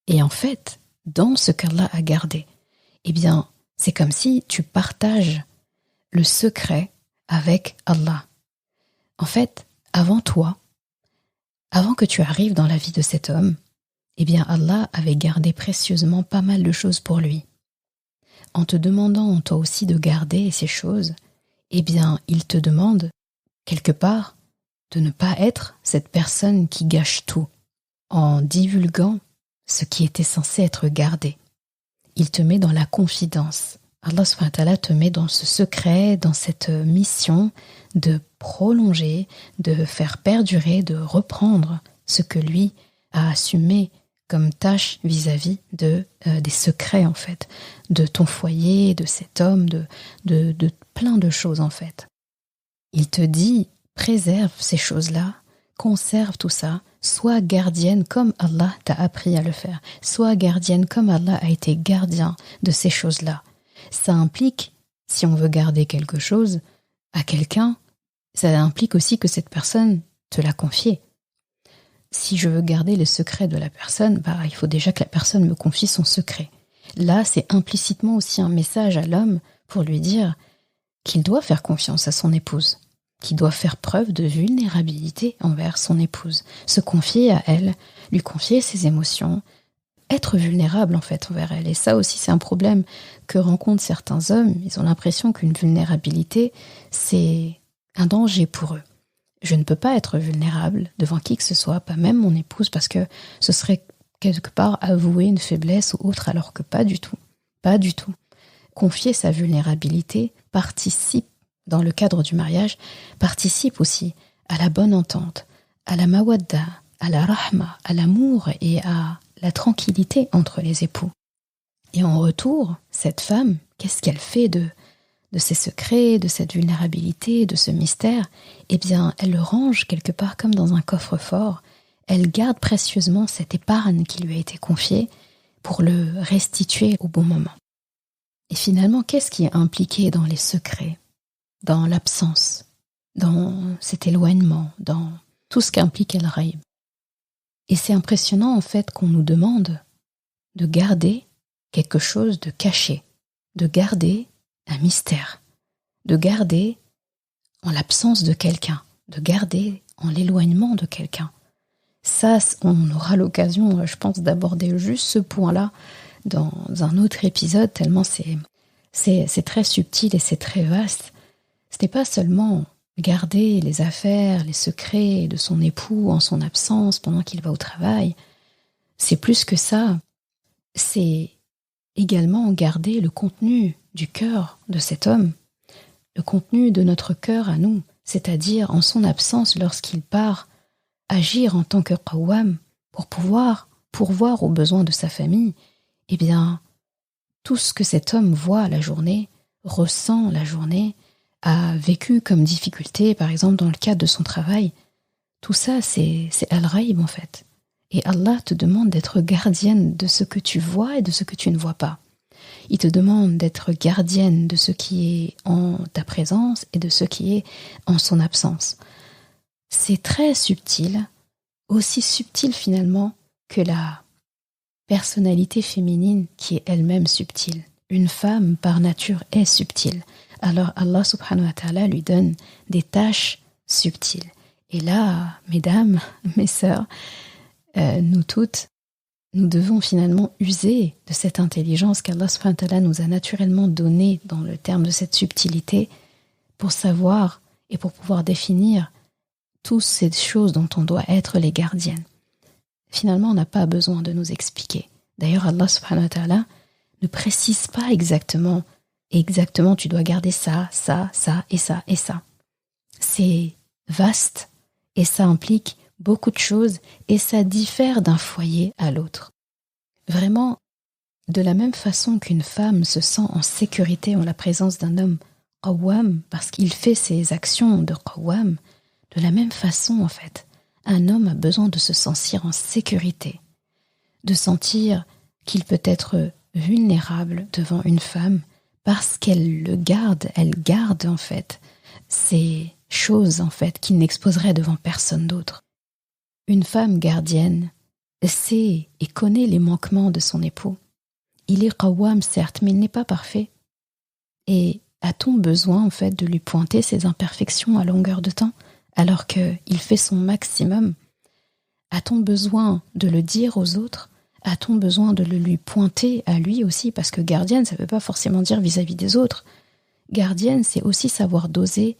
Speaker 1: Et en fait, dans ce qu'Allah a gardé, eh bien, c'est comme si tu partages le secret avec Allah. En fait, avant toi, avant que tu arrives dans la vie de cet homme, eh bien Allah avait gardé précieusement pas mal de choses pour lui. En te demandant toi aussi de garder ces choses, eh bien il te demande, quelque part, de ne pas être cette personne qui gâche tout, en divulguant ce qui était censé être gardé. Il te met dans la confidence. Allah subhanahu wa ta'ala te met dans ce secret, dans cette mission de prolonger, de faire perdurer, de reprendre ce que lui a assumé comme tâche vis-à-vis des secrets en fait, de ton foyer, de cet homme, de plein de choses en fait. Il te dit, préserve ces choses-là, conserve tout ça, sois gardienne comme Allah t'a appris à le faire, sois gardienne comme Allah a été gardien de ces choses-là. Ça implique, si on veut garder quelque chose à quelqu'un, ça implique aussi que cette personne te l'a confié. Si je veux garder le secret de la personne, il faut déjà que la personne me confie son secret. Là, c'est implicitement aussi un message à l'homme pour lui dire qu'il doit faire confiance à son épouse, qu'il doit faire preuve de vulnérabilité envers son épouse, se confier à elle, lui confier ses émotions, être vulnérable en fait envers elle. Et ça aussi, c'est un problème que rencontrent certains hommes. Ils ont l'impression qu'une vulnérabilité, c'est un danger pour eux. Je ne peux pas être vulnérable devant qui que ce soit, pas même mon épouse, parce que ce serait quelque part avouer une faiblesse ou autre, alors que pas du tout. Pas du tout. Confier sa vulnérabilité participe, dans le cadre du mariage, participe aussi à la bonne entente, à la mawadda, à la rahma, à l'amour et à la tranquillité entre les époux. Et en retour, cette femme, qu'est-ce qu'elle fait de ses secrets, de cette vulnérabilité, de ce mystère? Eh bien, elle le range quelque part comme dans un coffre-fort. Elle garde précieusement cette épargne qui lui a été confiée pour le restituer au bon moment. Et finalement, qu'est-ce qui est impliqué dans les secrets, dans l'absence, dans cet éloignement, dans tout ce qu'implique El-Ghaïb? Et c'est impressionnant en fait qu'on nous demande de garder quelque chose de caché, de garder un mystère, de garder en l'absence de quelqu'un, de garder en l'éloignement de quelqu'un. Ça, on aura l'occasion, je pense, d'aborder juste ce point-là dans un autre épisode, tellement c'est très subtil et c'est très vaste. Ce n'est pas seulement garder les affaires, les secrets de son époux en son absence pendant qu'il va au travail. C'est plus que ça. C'est également garder le contenu du cœur de cet homme, le contenu de notre cœur à nous, c'est-à-dire en son absence lorsqu'il part agir en tant que qawwam pour pouvoir pourvoir aux besoins de sa famille. Eh bien, tout ce que cet homme voit la journée, ressent la journée, a vécu comme difficulté, par exemple dans le cadre de son travail, tout ça c'est Al-Ghaib en fait. Et Allah te demande d'être gardienne de ce que tu vois et de ce que tu ne vois pas. Il te demande d'être gardienne de ce qui est en ta présence et de ce qui est en son absence. C'est très subtil, aussi subtil finalement que la personnalité féminine qui est elle-même subtile. Une femme par nature est subtile. Alors Allah subhanahu wa ta'ala lui donne des tâches subtiles. Et là, mesdames, mes sœurs, nous toutes, nous devons finalement user de cette intelligence qu'Allah subhanahu wa ta'ala nous a naturellement donnée dans le terme de cette subtilité pour savoir et pour pouvoir définir toutes ces choses dont on doit être les gardiennes. Finalement, on n'a pas besoin de nous expliquer. D'ailleurs, Allah subhanahu wa ta'ala ne précise pas exactement tu dois garder ça, ça, ça et ça et ça. C'est vaste et ça implique beaucoup de choses et ça diffère d'un foyer à l'autre. Vraiment, de la même façon qu'une femme se sent en sécurité en la présence d'un homme qawwam parce qu'il fait ses actions de qawwam, de la même façon en fait, un homme a besoin de se sentir en sécurité, de sentir qu'il peut être vulnérable devant une femme parce qu'elle le garde, elle garde en fait ces choses en fait qu'il n'exposerait devant personne d'autre. Une femme gardienne, sait et connaît les manquements de son époux. Il est qawwam, certes, mais il n'est pas parfait. Et a-t-on besoin, en fait, de lui pointer ses imperfections à longueur de temps, alors qu'il fait son maximum? A-t-on besoin de le dire aux autres? A-t-on besoin de le lui pointer à lui aussi? Parce que gardienne, ça ne veut pas forcément dire vis-à-vis des autres. Gardienne, c'est aussi savoir doser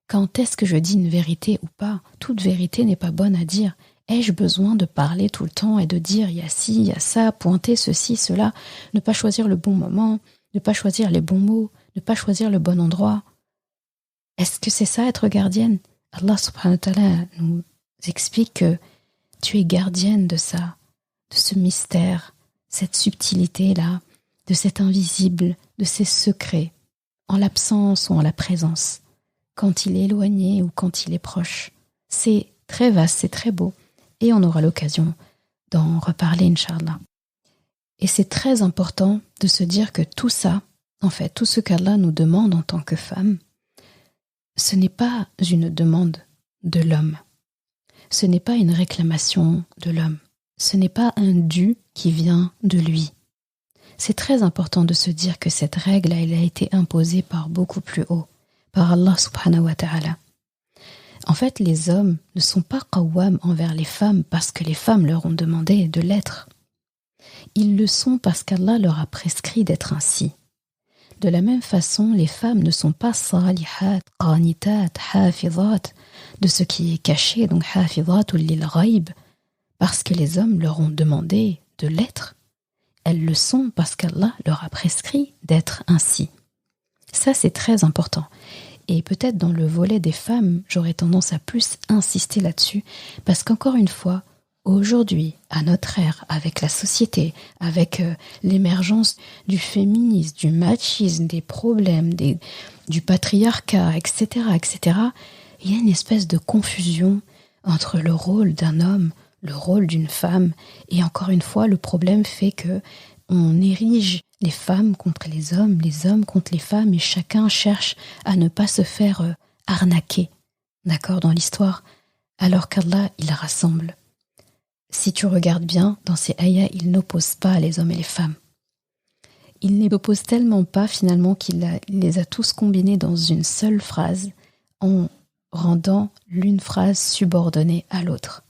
Speaker 1: quand est-ce que je dis une vérité ou pas. Toute vérité n'est pas bonne à dire. Ai-je besoin de parler tout le temps et de dire il y a ci, il y a ça, pointer ceci, cela, ne pas choisir le bon moment, ne pas choisir les bons mots, ne pas choisir le bon endroit? Est-ce que c'est ça être gardienne? Allah subhanahu wa ta'ala nous explique que tu es gardienne de ça, de ce mystère, cette subtilité-là, de cet invisible, de ces secrets, en l'absence ou en la présence, quand il est éloigné ou quand il est proche. C'est très vaste, c'est très beau, et on aura l'occasion d'en reparler, Inch'Allah. Et c'est très important de se dire que tout ça, en fait, tout ce qu'Allah nous demande en tant que femme, ce n'est pas une demande de l'homme. Ce n'est pas une réclamation de l'homme. Ce n'est pas un dû qui vient de lui. C'est très important de se dire que cette règle, elle a été imposée par beaucoup plus haut, par Allah subhanahu wa ta'ala. En fait, les hommes ne sont pas qawwam envers les femmes parce que les femmes leur ont demandé de l'être. Ils le sont parce qu'Allah leur a prescrit d'être ainsi. De la même façon, les femmes ne sont pas salihat, qanitat, hafizat, de ce qui est caché, donc hafizat lil ghaib, parce que les hommes leur ont demandé de l'être. Elles le sont parce qu'Allah leur a prescrit d'être ainsi. Ça, c'est très important. Et peut-être dans le volet des femmes, j'aurais tendance à plus insister là-dessus, parce qu'encore une fois, aujourd'hui, à notre ère, avec la société, avec l'émergence du féminisme, du machisme, des problèmes, du patriarcat, etc., etc., il y a une espèce de confusion entre le rôle d'un homme, le rôle d'une femme, et encore une fois, le problème fait que on érige les femmes contre les hommes contre les femmes, et chacun cherche à ne pas se faire arnaquer, d'accord, dans l'histoire, alors qu'Allah, il rassemble. Si tu regardes bien, dans ces ayats, il n'oppose pas les hommes et les femmes. Il ne les oppose tellement pas, finalement, qu'il les a tous combinés dans une seule phrase, en rendant l'une phrase subordonnée à l'autre.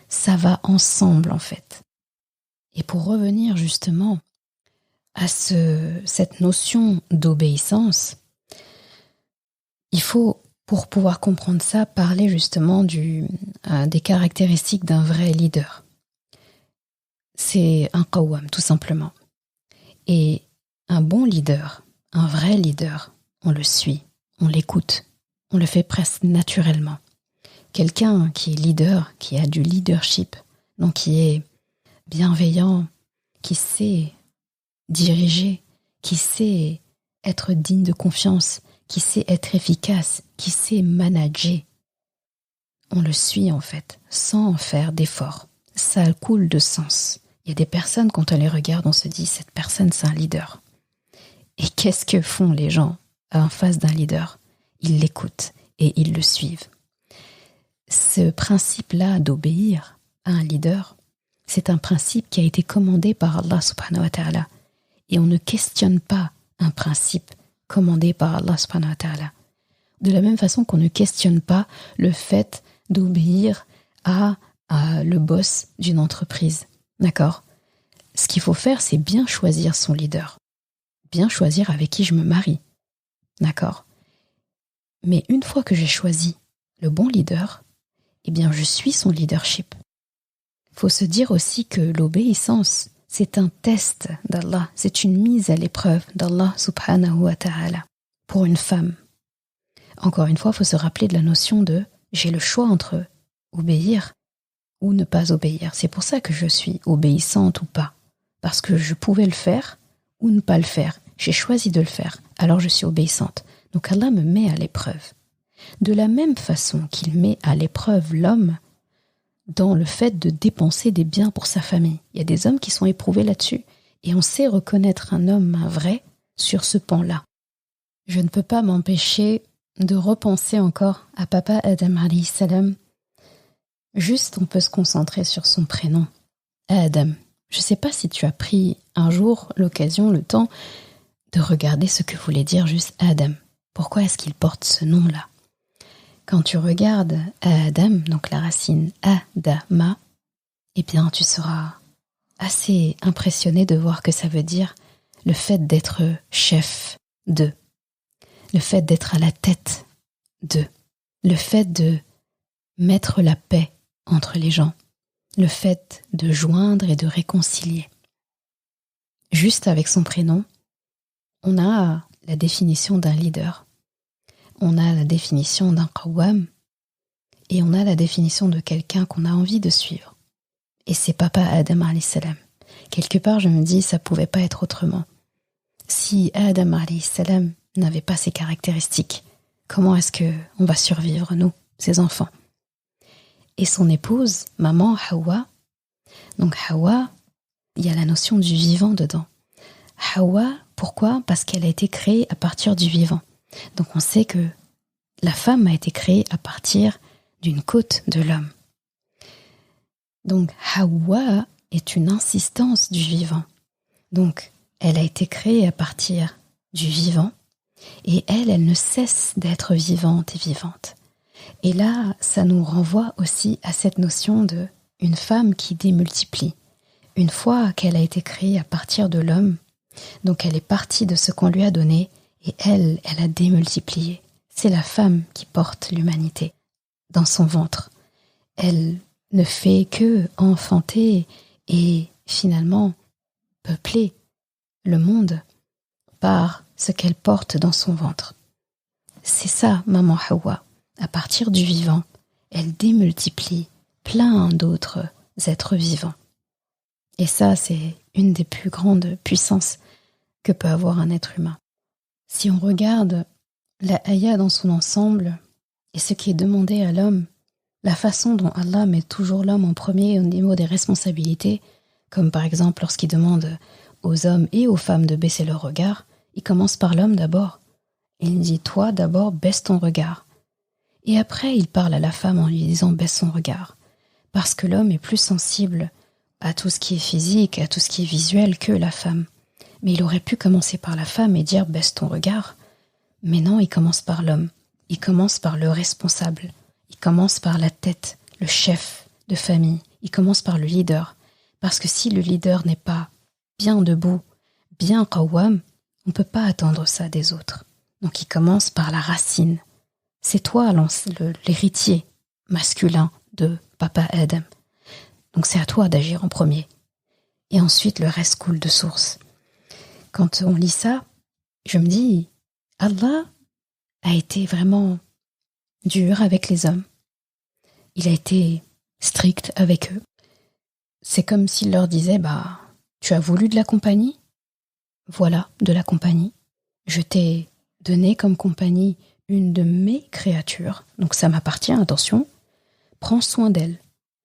Speaker 1: Ça va ensemble, en fait. Et pour revenir justement à cette notion d'obéissance, il faut, pour pouvoir comprendre ça, parler justement des caractéristiques d'un vrai leader. C'est un qawwam, tout simplement. Et un bon leader, un vrai leader, on le suit, on l'écoute, on le fait presque naturellement. Quelqu'un qui est leader, qui a du leadership, donc qui est bienveillant, qui sait diriger, qui sait être digne de confiance, qui sait être efficace, qui sait manager. On le suit en fait, sans en faire d'efforts. Ça coule de sens. Il y a des personnes, quand on les regarde, on se dit, cette personne, c'est un leader. Et qu'est-ce que font les gens en face d'un leader? Ils l'écoutent et ils le suivent. Ce principe-là d'obéir à un leader, c'est un principe qui a été commandé par Allah subhanahu wa ta'ala. Et on ne questionne pas un principe commandé par Allah subhanahu wa ta'ala. De la même façon qu'on ne questionne pas le fait d'obéir à le boss d'une entreprise. D'accord? Ce qu'il faut faire, c'est bien choisir son leader. Bien choisir avec qui je me marie. D'accord? Mais une fois que j'ai choisi le bon leader, eh bien je suis son leadership. Il faut se dire aussi que l'obéissance, c'est un test d'Allah, c'est une mise à l'épreuve d'Allah subhanahu wa ta'ala pour une femme. Encore une fois, il faut se rappeler de la notion de j'ai le choix entre obéir ou ne pas obéir. C'est pour ça que je suis obéissante ou pas. Parce que je pouvais le faire ou ne pas le faire. J'ai choisi de le faire, alors je suis obéissante. Donc Allah me met à l'épreuve. De la même façon qu'il met à l'épreuve l'homme dans le fait de dépenser des biens pour sa famille. Il y a des hommes qui sont éprouvés là-dessus. Et on sait reconnaître un homme, un vrai, sur ce pan-là. Je ne peux pas m'empêcher de repenser encore à Papa Adam alayhi salam. Juste, on peut se concentrer sur son prénom. Adam. Je ne sais pas si tu as pris un jour l'occasion, le temps de regarder ce que voulait dire juste Adam. Pourquoi est-ce qu'il porte ce nom-là? Quand tu regardes Adam, donc la racine Adama, eh bien tu seras assez impressionné de voir que ça veut dire le fait d'être chef de, le fait d'être à la tête de, le fait de mettre la paix entre les gens, le fait de joindre et de réconcilier. Juste avec son prénom, on a la définition d'un leader, on a la définition d'un qawwam et on a la définition de quelqu'un qu'on a envie de suivre. Et c'est papa Adam alayhi salam. Quelque part, je me dis, ça pouvait pas être autrement. Si Adam alayhi salam n'avait pas ces caractéristiques, comment est-ce qu'on va survivre, nous, ses enfants? Et son épouse, maman Hawa, donc Hawa, il y a la notion du vivant dedans. Hawa, pourquoi? Parce qu'elle a été créée à partir du vivant. Donc on sait que la femme a été créée à partir d'une côte de l'homme. Donc Hawa est une insistance du vivant. Donc elle a été créée à partir du vivant et elle ne cesse d'être vivante et vivante. Et là, ça nous renvoie aussi à cette notion de une femme qui démultiplie. Une fois qu'elle a été créée à partir de l'homme, donc elle est partie de ce qu'on lui a donné et elle a démultiplié. C'est la femme qui porte l'humanité dans son ventre. Elle ne fait que enfanter et finalement peupler le monde par ce qu'elle porte dans son ventre. C'est ça, maman Hawa. À partir du vivant, elle démultiplie plein d'autres êtres vivants. Et ça, c'est une des plus grandes puissances que peut avoir un être humain. Si on regarde la Aya dans son ensemble et ce qui est demandé à l'homme, la façon dont Allah met toujours l'homme en premier au niveau des responsabilités, comme par exemple lorsqu'il demande aux hommes et aux femmes de baisser leur regard, il commence par l'homme d'abord. Il dit « Toi, d'abord, baisse ton regard ». Et après, il parle à la femme en lui disant « Baisse son regard ». Parce que l'homme est plus sensible à tout ce qui est physique, à tout ce qui est visuel que la femme. Mais il aurait pu commencer par la femme et dire « Baisse ton regard ». Mais non, il commence par l'homme. Il commence par le responsable. Il commence par la tête, le chef de famille. Il commence par le leader. Parce que si le leader n'est pas bien debout, bien qawwam, on ne peut pas attendre ça des autres. Donc il commence par la racine. C'est toi l'héritier masculin de papa Adam. Donc c'est à toi d'agir en premier. Et ensuite le reste coule de source. Quand on lit ça, je me dis, Allah a été vraiment dur avec les hommes. Il a été strict avec eux. C'est comme s'il leur disait, tu as voulu de la compagnie? Voilà, de la compagnie. Je t'ai donné comme compagnie une de mes créatures, donc ça m'appartient, attention. Prends soin d'elle.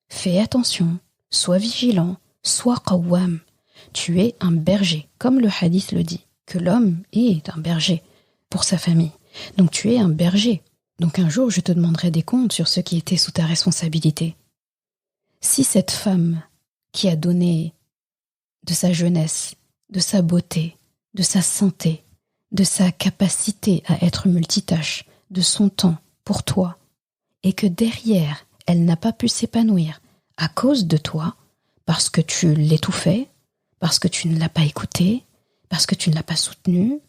Speaker 1: Fais attention. Sois vigilant. Sois qawwam. Tu es un berger, comme le hadith le dit, que l'homme est un berger pour sa famille. Donc tu es un berger. Donc un jour, je te demanderai des comptes sur ce qui était sous ta responsabilité. Si cette femme qui a donné de sa jeunesse, de sa beauté, de sa santé, de sa capacité à être multitâche, de son temps pour toi, et que derrière, elle n'a pas pu s'épanouir à cause de toi, parce que tu l'étouffais, parce que tu ne l'as pas écoutée, parce que tu ne l'as pas soutenue,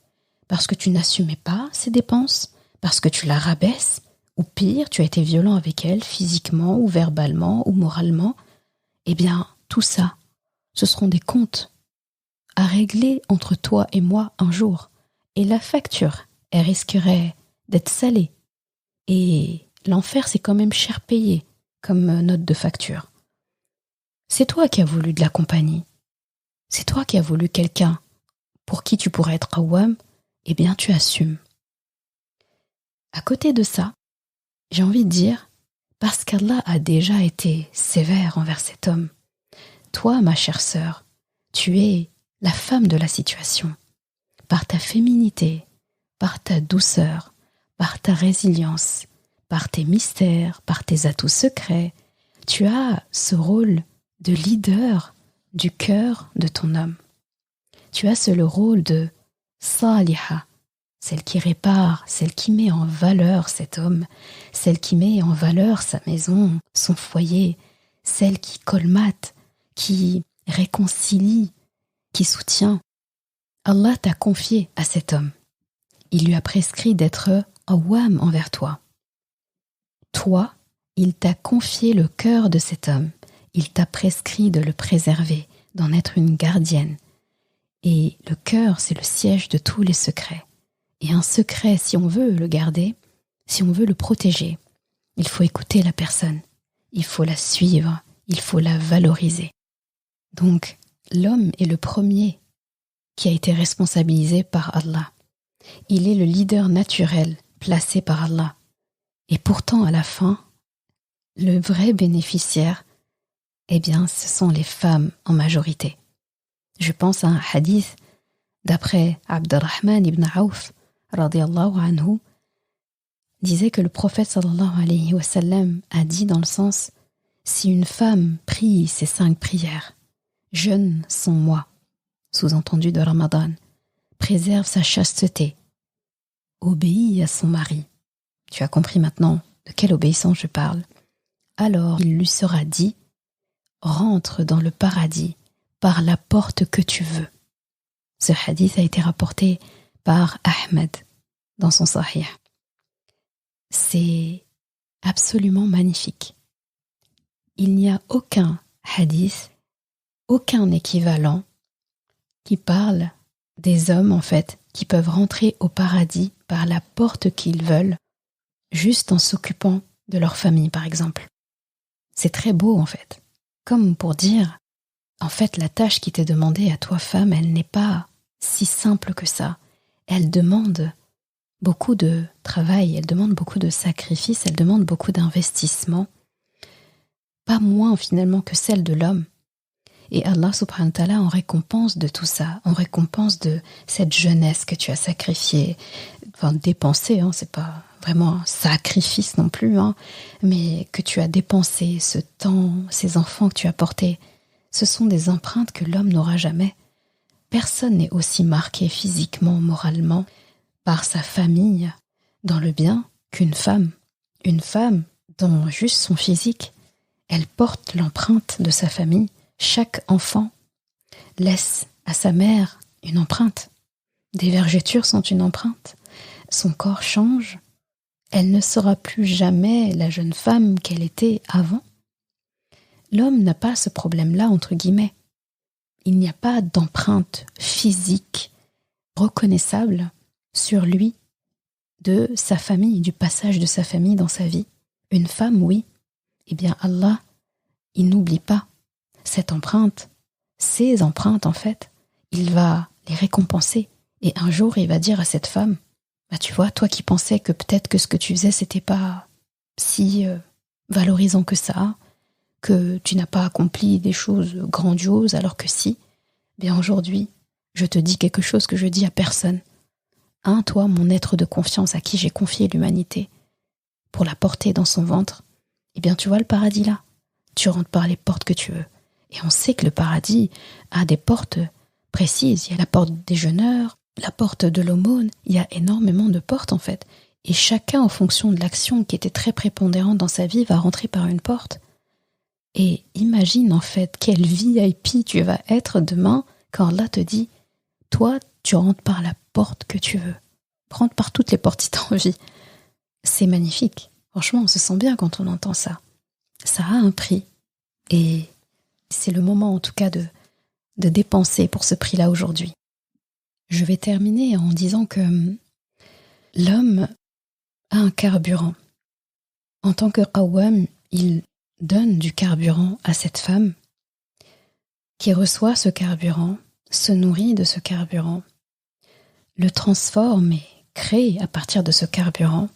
Speaker 1: parce que tu n'assumais pas ses dépenses, parce que tu la rabaisses, ou pire, tu as été violent avec elle, physiquement, ou verbalement, ou moralement, eh bien, tout ça, ce seront des comptes à régler entre toi et moi un jour. Et la facture, elle risquerait d'être salée. Et l'enfer, c'est quand même cher payé comme note de facture. C'est toi qui as voulu de la compagnie. C'est toi qui as voulu quelqu'un pour qui tu pourrais être qawwam, eh bien tu assumes. À côté de ça, j'ai envie de dire, parce qu'Allah a déjà été sévère envers cet homme, toi, ma chère sœur, tu es la femme de la situation. Par ta féminité, par ta douceur, par ta résilience, par tes mystères, par tes atouts secrets, tu as ce rôle de leader du cœur de ton homme. Tu as le rôle de saliha, celle qui répare, celle qui met en valeur cet homme, celle qui met en valeur sa maison, son foyer, celle qui colmate, qui réconcilie, qui soutient. Allah t'a confié à cet homme. Il lui a prescrit d'être awam envers toi. Toi, il t'a confié le cœur de cet homme. Il t'a prescrit de le préserver, d'en être une gardienne. Et le cœur, c'est le siège de tous les secrets. Et un secret, si on veut le garder, si on veut le protéger, il faut écouter la personne, il faut la suivre, il faut la valoriser. Donc, l'homme est le premier qui a été responsabilisé par Allah. Il est le leader naturel placé par Allah. Et pourtant, à la fin, le vrai bénéficiaire, eh bien, ce sont les femmes en majorité. Je pense à un hadith d'après Abdurrahman ibn Auf, radiyallahu anhu, disait que le prophète sallallahu alayhi wa sallam a dit dans le sens: si une femme prie ses 5 prières, jeûne son mois, sous-entendu de Ramadan, préserve sa chasteté, obéit à son mari, tu as compris maintenant de quelle obéissance je parle, alors il lui sera dit: rentre dans le paradis par la porte que tu veux. Ce hadith a été rapporté par Ahmed dans son Sahih. C'est absolument magnifique. Il n'y a aucun hadith, aucun équivalent qui parle des hommes, en fait, qui peuvent rentrer au paradis par la porte qu'ils veulent, juste en s'occupant de leur famille, par exemple. C'est très beau, en fait. Comme pour dire, en fait, la tâche qui t'est demandée à toi, femme, elle n'est pas si simple que ça. Elle demande beaucoup de travail, elle demande beaucoup de sacrifices, elle demande beaucoup d'investissement, pas moins finalement que celle de l'homme. Et Allah subhanahu wa ta'ala, en récompense de tout ça, en récompense de cette jeunesse que tu as sacrifiée, enfin dépensée, c'est pas vraiment un sacrifice non plus, mais que tu as dépensé, ce temps, ces enfants que tu as portés, ce sont des empreintes que l'homme n'aura jamais. Personne n'est aussi marqué physiquement, moralement, par sa famille, dans le bien, qu'une femme. Une femme dont juste son physique, elle porte l'empreinte de sa famille. Chaque enfant laisse à sa mère une empreinte. Des vergetures sont une empreinte. Son corps change. Elle ne sera plus jamais la jeune femme qu'elle était avant. L'homme n'a pas ce problème-là, entre guillemets. Il n'y a pas d'empreinte physique reconnaissable sur lui de sa famille, du passage de sa famille dans sa vie. Une femme, oui. Eh bien, Allah, il n'oublie pas cette empreinte, ces empreintes en fait. Il va les récompenser. Et un jour, il va dire à cette femme: tu vois, toi qui pensais que peut-être que ce que tu faisais, c'était pas si valorisant que ça, que tu n'as pas accompli des choses grandioses, alors que si, bien aujourd'hui, je te dis quelque chose que je dis à personne. Toi, mon être de confiance à qui j'ai confié l'humanité, pour la porter dans son ventre, eh bien tu vois le paradis là, tu rentres par les portes que tu veux. Et on sait que le paradis a des portes précises. Il y a la porte des jeûneurs, la porte de l'aumône, il y a énormément de portes en fait. Et chacun, en fonction de l'action qui était très prépondérante dans sa vie, va rentrer par une porte. Et imagine en fait quelle VIP tu vas être demain quand Allah te dit: toi, tu rentres par la porte que tu veux. Rentre par toutes les portes si tu as envie. C'est magnifique. Franchement, on se sent bien quand on entend ça. Ça a un prix. Et c'est le moment en tout cas de dépenser pour ce prix-là aujourd'hui. Je vais terminer en disant que l'homme a un carburant. En tant que qawwam, il donne du carburant à cette femme qui reçoit ce carburant, se nourrit de ce carburant, le transforme et crée à partir de ce carburant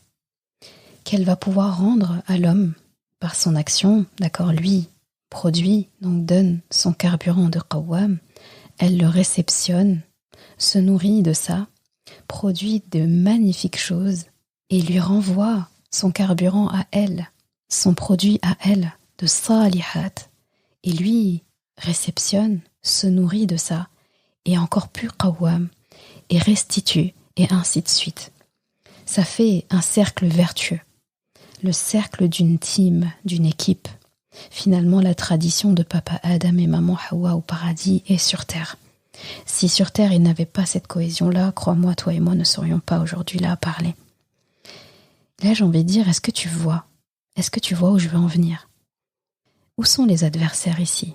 Speaker 1: qu'elle va pouvoir rendre à l'homme par son action. D'accord, lui produit, donc donne son carburant de qawwam, elle le réceptionne, se nourrit de ça, produit de magnifiques choses et lui renvoie son carburant à elle, son produit à elle, de salihat. Et lui réceptionne, se nourrit de ça, et encore plus qawwam, et restitue, et ainsi de suite. Ça fait un cercle vertueux, le cercle d'une team, d'une équipe. Finalement, la tradition de papa Adam et maman Hawa au paradis est sur terre. Si sur terre il n'avait pas cette cohésion-là, crois-moi, toi et moi ne serions pas aujourd'hui là à parler. Là, j'ai envie de dire, est-ce que tu vois où je veux en venir? Où sont les adversaires ici?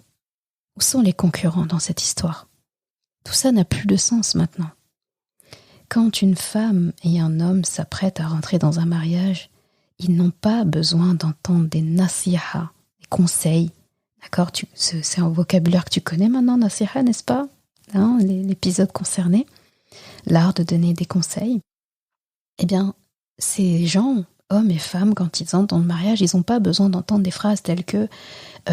Speaker 1: Où sont les concurrents dans cette histoire? Tout ça n'a plus de sens maintenant. Quand une femme et un homme s'apprêtent à rentrer dans un mariage, ils n'ont pas besoin d'entendre des nasiha, des conseils. D'accord, c'est un vocabulaire que tu connais maintenant, nasiha, n'est-ce pas? Hein, l'épisode concerné, l'art de donner des conseils. Eh bien, ces gens, hommes et femmes, quand ils entrent dans le mariage, ils n'ont pas besoin d'entendre des phrases telles que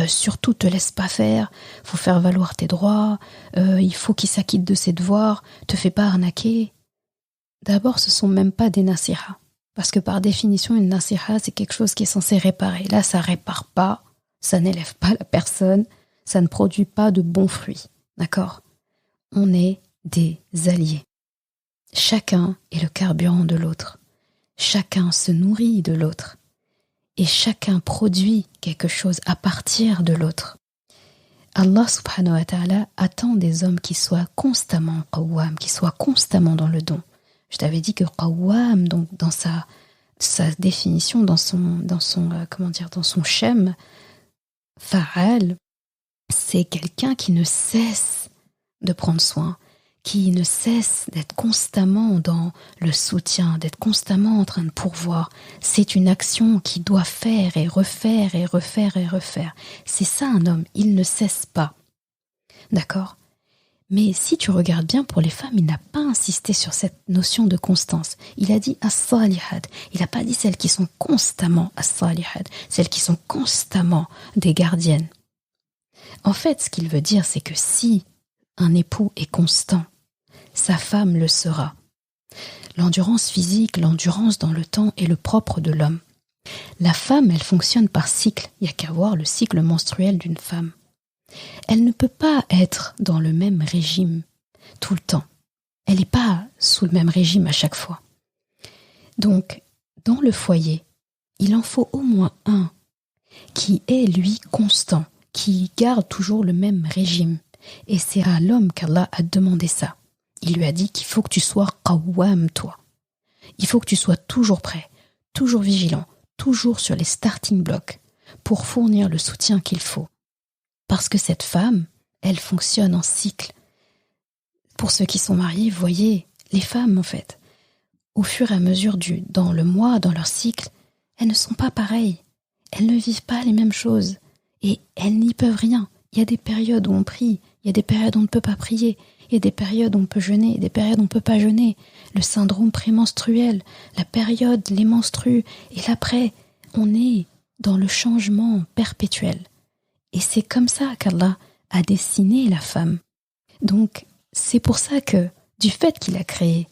Speaker 1: surtout te laisse pas faire, faut faire valoir tes droits, il faut qu'il s'acquitte de ses devoirs, te fais pas arnaquer. D'abord, ce sont même pas des nasiha, parce que par définition, une nasiha, c'est quelque chose qui est censé réparer. Là, ça répare pas, ça n'élève pas la personne, ça ne produit pas de bons fruits. D'accord? On est des alliés. Chacun est le carburant de l'autre. Chacun se nourrit de l'autre. Et chacun produit quelque chose à partir de l'autre. Allah subhanahu wa ta'ala attend des hommes qui soient constamment qawwam, qui soient constamment dans le don. Je t'avais dit que qawwam, donc dans sa définition, dans son shem, fa'al, c'est quelqu'un qui ne cesse de prendre soin, qui ne cesse d'être constamment dans le soutien, d'être constamment en train de pourvoir. C'est une action qui doit faire et refaire et refaire et refaire. C'est ça un homme, il ne cesse pas. D'accord ? Mais si tu regardes bien, pour les femmes, il n'a pas insisté sur cette notion de constance. Il a dit as-salihad. Il n'a pas dit celles qui sont constamment as-salihad, celles qui sont constamment des gardiennes. En fait, ce qu'il veut dire, c'est que si un époux est constant, sa femme le sera. L'endurance physique, l'endurance dans le temps est le propre de l'homme. La femme, elle fonctionne par cycle. Il n'y a qu'à voir le cycle menstruel d'une femme. Elle ne peut pas être dans le même régime tout le temps. Elle n'est pas sous le même régime à chaque fois. Donc, dans le foyer, il en faut au moins un qui est, lui, constant, qui garde toujours le même régime. Et c'est à l'homme qu'Allah a demandé ça. Il lui a dit qu'il faut que tu sois qawwam, toi. Il faut que tu sois toujours prêt, toujours vigilant, toujours sur les starting blocks pour fournir le soutien qu'il faut. Parce que cette femme, elle fonctionne en cycle. Pour ceux qui sont mariés, vous voyez, les femmes, en fait, au fur et à mesure dans le mois, dans leur cycle, elles ne sont pas pareilles. Elles ne vivent pas les mêmes choses. Et elles n'y peuvent rien. Il y a des périodes où on prie, il y a des périodes où on ne peut pas prier, il y a des périodes où on peut jeûner, des périodes où on ne peut pas jeûner. Le syndrome prémenstruel, la période, les menstrues, et l'après, on est dans le changement perpétuel. Et c'est comme ça qu'Allah a dessiné la femme. Donc, c'est pour ça que, du fait qu'il a créé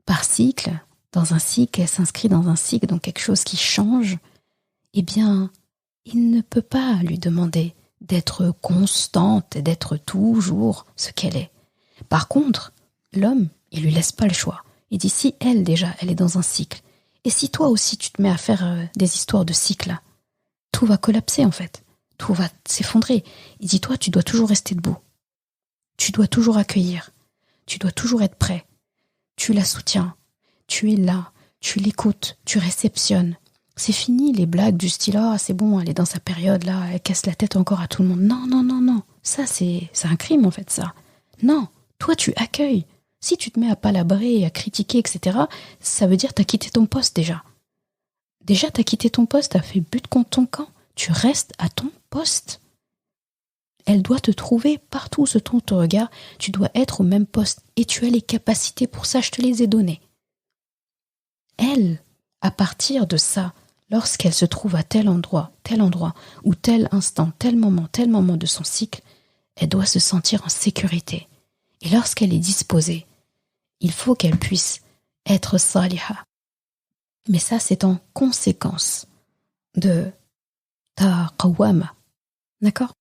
Speaker 1: par cycle, dans un cycle, elle s'inscrit dans un cycle, donc quelque chose qui change, eh bien, il ne peut pas lui demander d'être constante et d'être toujours ce qu'elle est. Par contre, l'homme, il lui laisse pas le choix. Il dit, si elle, déjà, elle est dans un cycle, et si toi aussi tu te mets à faire des histoires de cycle, tout va collapser en fait. Tout va s'effondrer. Il dit, toi, tu dois toujours rester debout. Tu dois toujours accueillir. Tu dois toujours être prêt. Tu la soutiens. Tu es là. Tu l'écoutes. Tu réceptionnes. C'est fini les blagues du style, ah, c'est bon, elle est dans sa période là, elle casse la tête encore à tout le monde. Non, non, non, non. Ça, c'est un crime en fait, ça. Non. Toi, tu accueilles. Si tu te mets à palabrer, à critiquer, etc., ça veut dire que tu as quitté ton poste déjà. Déjà, tu as quitté ton poste, tu as fait but contre ton camp. Tu restes à ton poste. Elle doit te trouver partout où se tourne ton regard. Tu dois être au même poste. Et tu as les capacités pour ça, je te les ai données. Elle, à partir de ça, lorsqu'elle se trouve à tel endroit, ou tel instant, tel moment de son cycle, elle doit se sentir en sécurité. Et lorsqu'elle est disposée, il faut qu'elle puisse être saliha. Mais ça, c'est en conséquence de ta qawwama. D'accord ?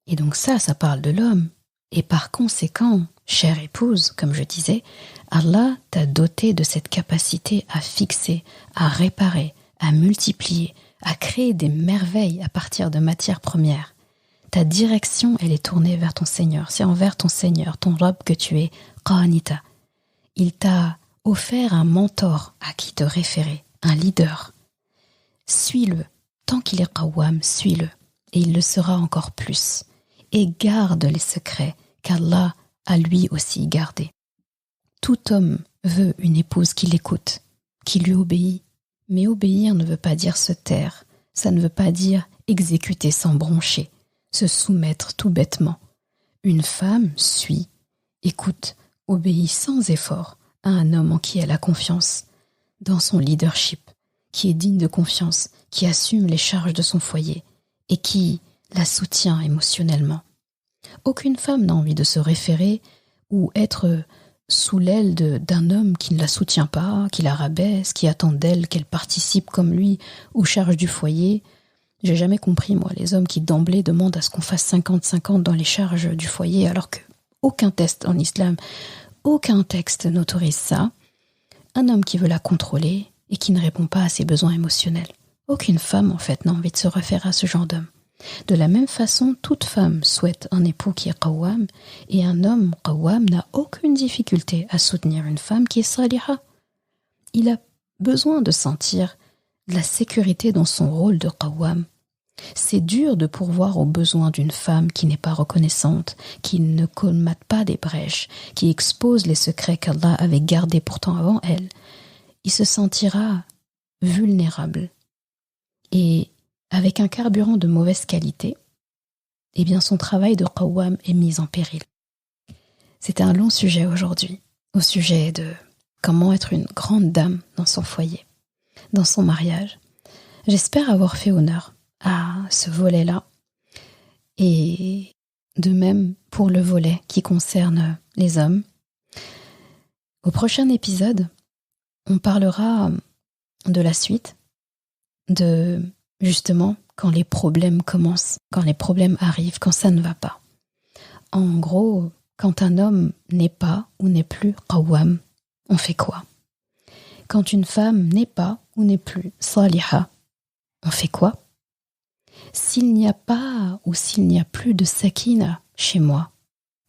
Speaker 1: Et donc ça parle de l'homme. Et par conséquent, chère épouse, comme je disais, Allah t'a doté de cette capacité à fixer, à réparer, à multiplier, à créer des merveilles à partir de matières premières. Ta direction, elle est tournée vers ton Seigneur. C'est envers ton Seigneur, ton Rabb que tu es, Qanita. Il t'a offert un mentor à qui te référer, un leader. Suis-le. Tant qu'il est Qawwam, suis-le. Et il le sera encore plus. Et garde les secrets qu'Allah a lui aussi gardés. Tout homme veut une épouse qui l'écoute, qui lui obéit. Mais obéir ne veut pas dire se taire. Ça ne veut pas dire exécuter sans broncher, se soumettre tout bêtement. Une femme suit, écoute, obéit sans effort à un homme en qui elle a confiance, dans son leadership, qui est digne de confiance, qui assume les charges de son foyer et qui la soutient émotionnellement. Aucune femme n'a envie de se référer ou être sous l'aile d'un homme qui ne la soutient pas, qui la rabaisse, qui attend d'elle qu'elle participe comme lui aux charges du foyer. J'ai jamais compris, moi, les hommes qui d'emblée demandent à ce qu'on fasse 50-50 dans les charges du foyer, alors que aucun test en islam, aucun texte n'autorise ça. Un homme qui veut la contrôler et qui ne répond pas à ses besoins émotionnels. Aucune femme, en fait, n'a envie de se référer à ce genre d'homme. De la même façon, toute femme souhaite un époux qui est qawwam, et un homme qawwam n'a aucune difficulté à soutenir une femme qui est saliha. Il a besoin de sentir de la sécurité dans son rôle de qawwam. C'est dur de pourvoir aux besoins d'une femme qui n'est pas reconnaissante, qui ne colmate pas des brèches, qui expose les secrets qu'Allah avait gardés pourtant avant elle. Il se sentira vulnérable. Et avec un carburant de mauvaise qualité, eh bien son travail de qawwam est mis en péril. C'est un long sujet aujourd'hui, au sujet de comment être une grande dame dans son foyer, dans son mariage. J'espère avoir fait honneur à ce volet-là, et de même pour le volet qui concerne les hommes. Au prochain épisode, on parlera de la suite, de justement quand les problèmes commencent, quand les problèmes arrivent, quand ça ne va pas. En gros, quand un homme n'est pas ou n'est plus qawwam, on fait quoi? Quand une femme n'est pas ou n'est plus saliha, on fait quoi? S'il n'y a pas ou s'il n'y a plus de sakina chez moi,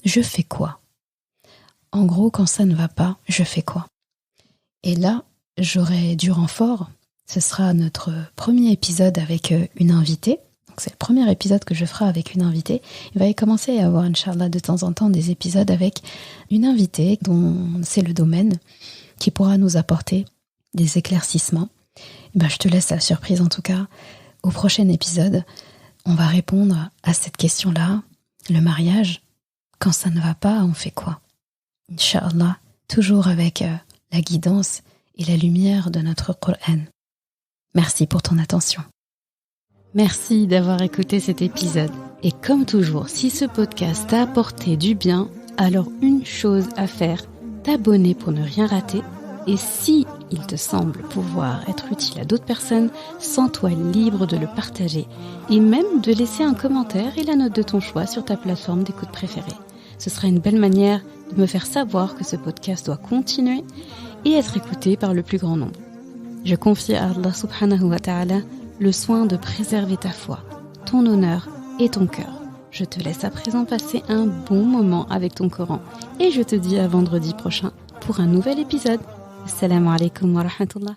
Speaker 1: je fais quoi? En gros, quand ça ne va pas, je fais quoi? Et là, j'aurai du renfort. Ce sera notre premier épisode avec une invitée. Donc c'est le premier épisode que je ferai avec une invitée. Il va y commencer à avoir, Inch'Allah, de temps en temps des épisodes avec une invitée dont c'est le domaine, qui pourra nous apporter des éclaircissements. Et ben, je te laisse la surprise en tout cas. Au prochain épisode, on va répondre à cette question-là. Le mariage, quand ça ne va pas, on fait quoi? Inch'Allah, toujours avec la guidance et la lumière de notre Coran. Merci pour ton attention. Merci d'avoir écouté cet épisode. Et comme toujours, si ce podcast t'a apporté du bien, alors une chose à faire, t'abonner pour ne rien rater. Et si il te semble pouvoir être utile à d'autres personnes, sens-toi libre de le partager et même de laisser un commentaire et la note de ton choix sur ta plateforme d'écoute préférée. Ce sera une belle manière de me faire savoir que ce podcast doit continuer et être écouté par le plus grand nombre. Je confie à Allah subhanahu wa ta'ala le soin de préserver ta foi, ton honneur et ton cœur. Je te laisse à présent passer un bon moment avec ton Coran et je te dis à vendredi prochain pour un nouvel épisode. Assalamu alaikum wa rahmatullah.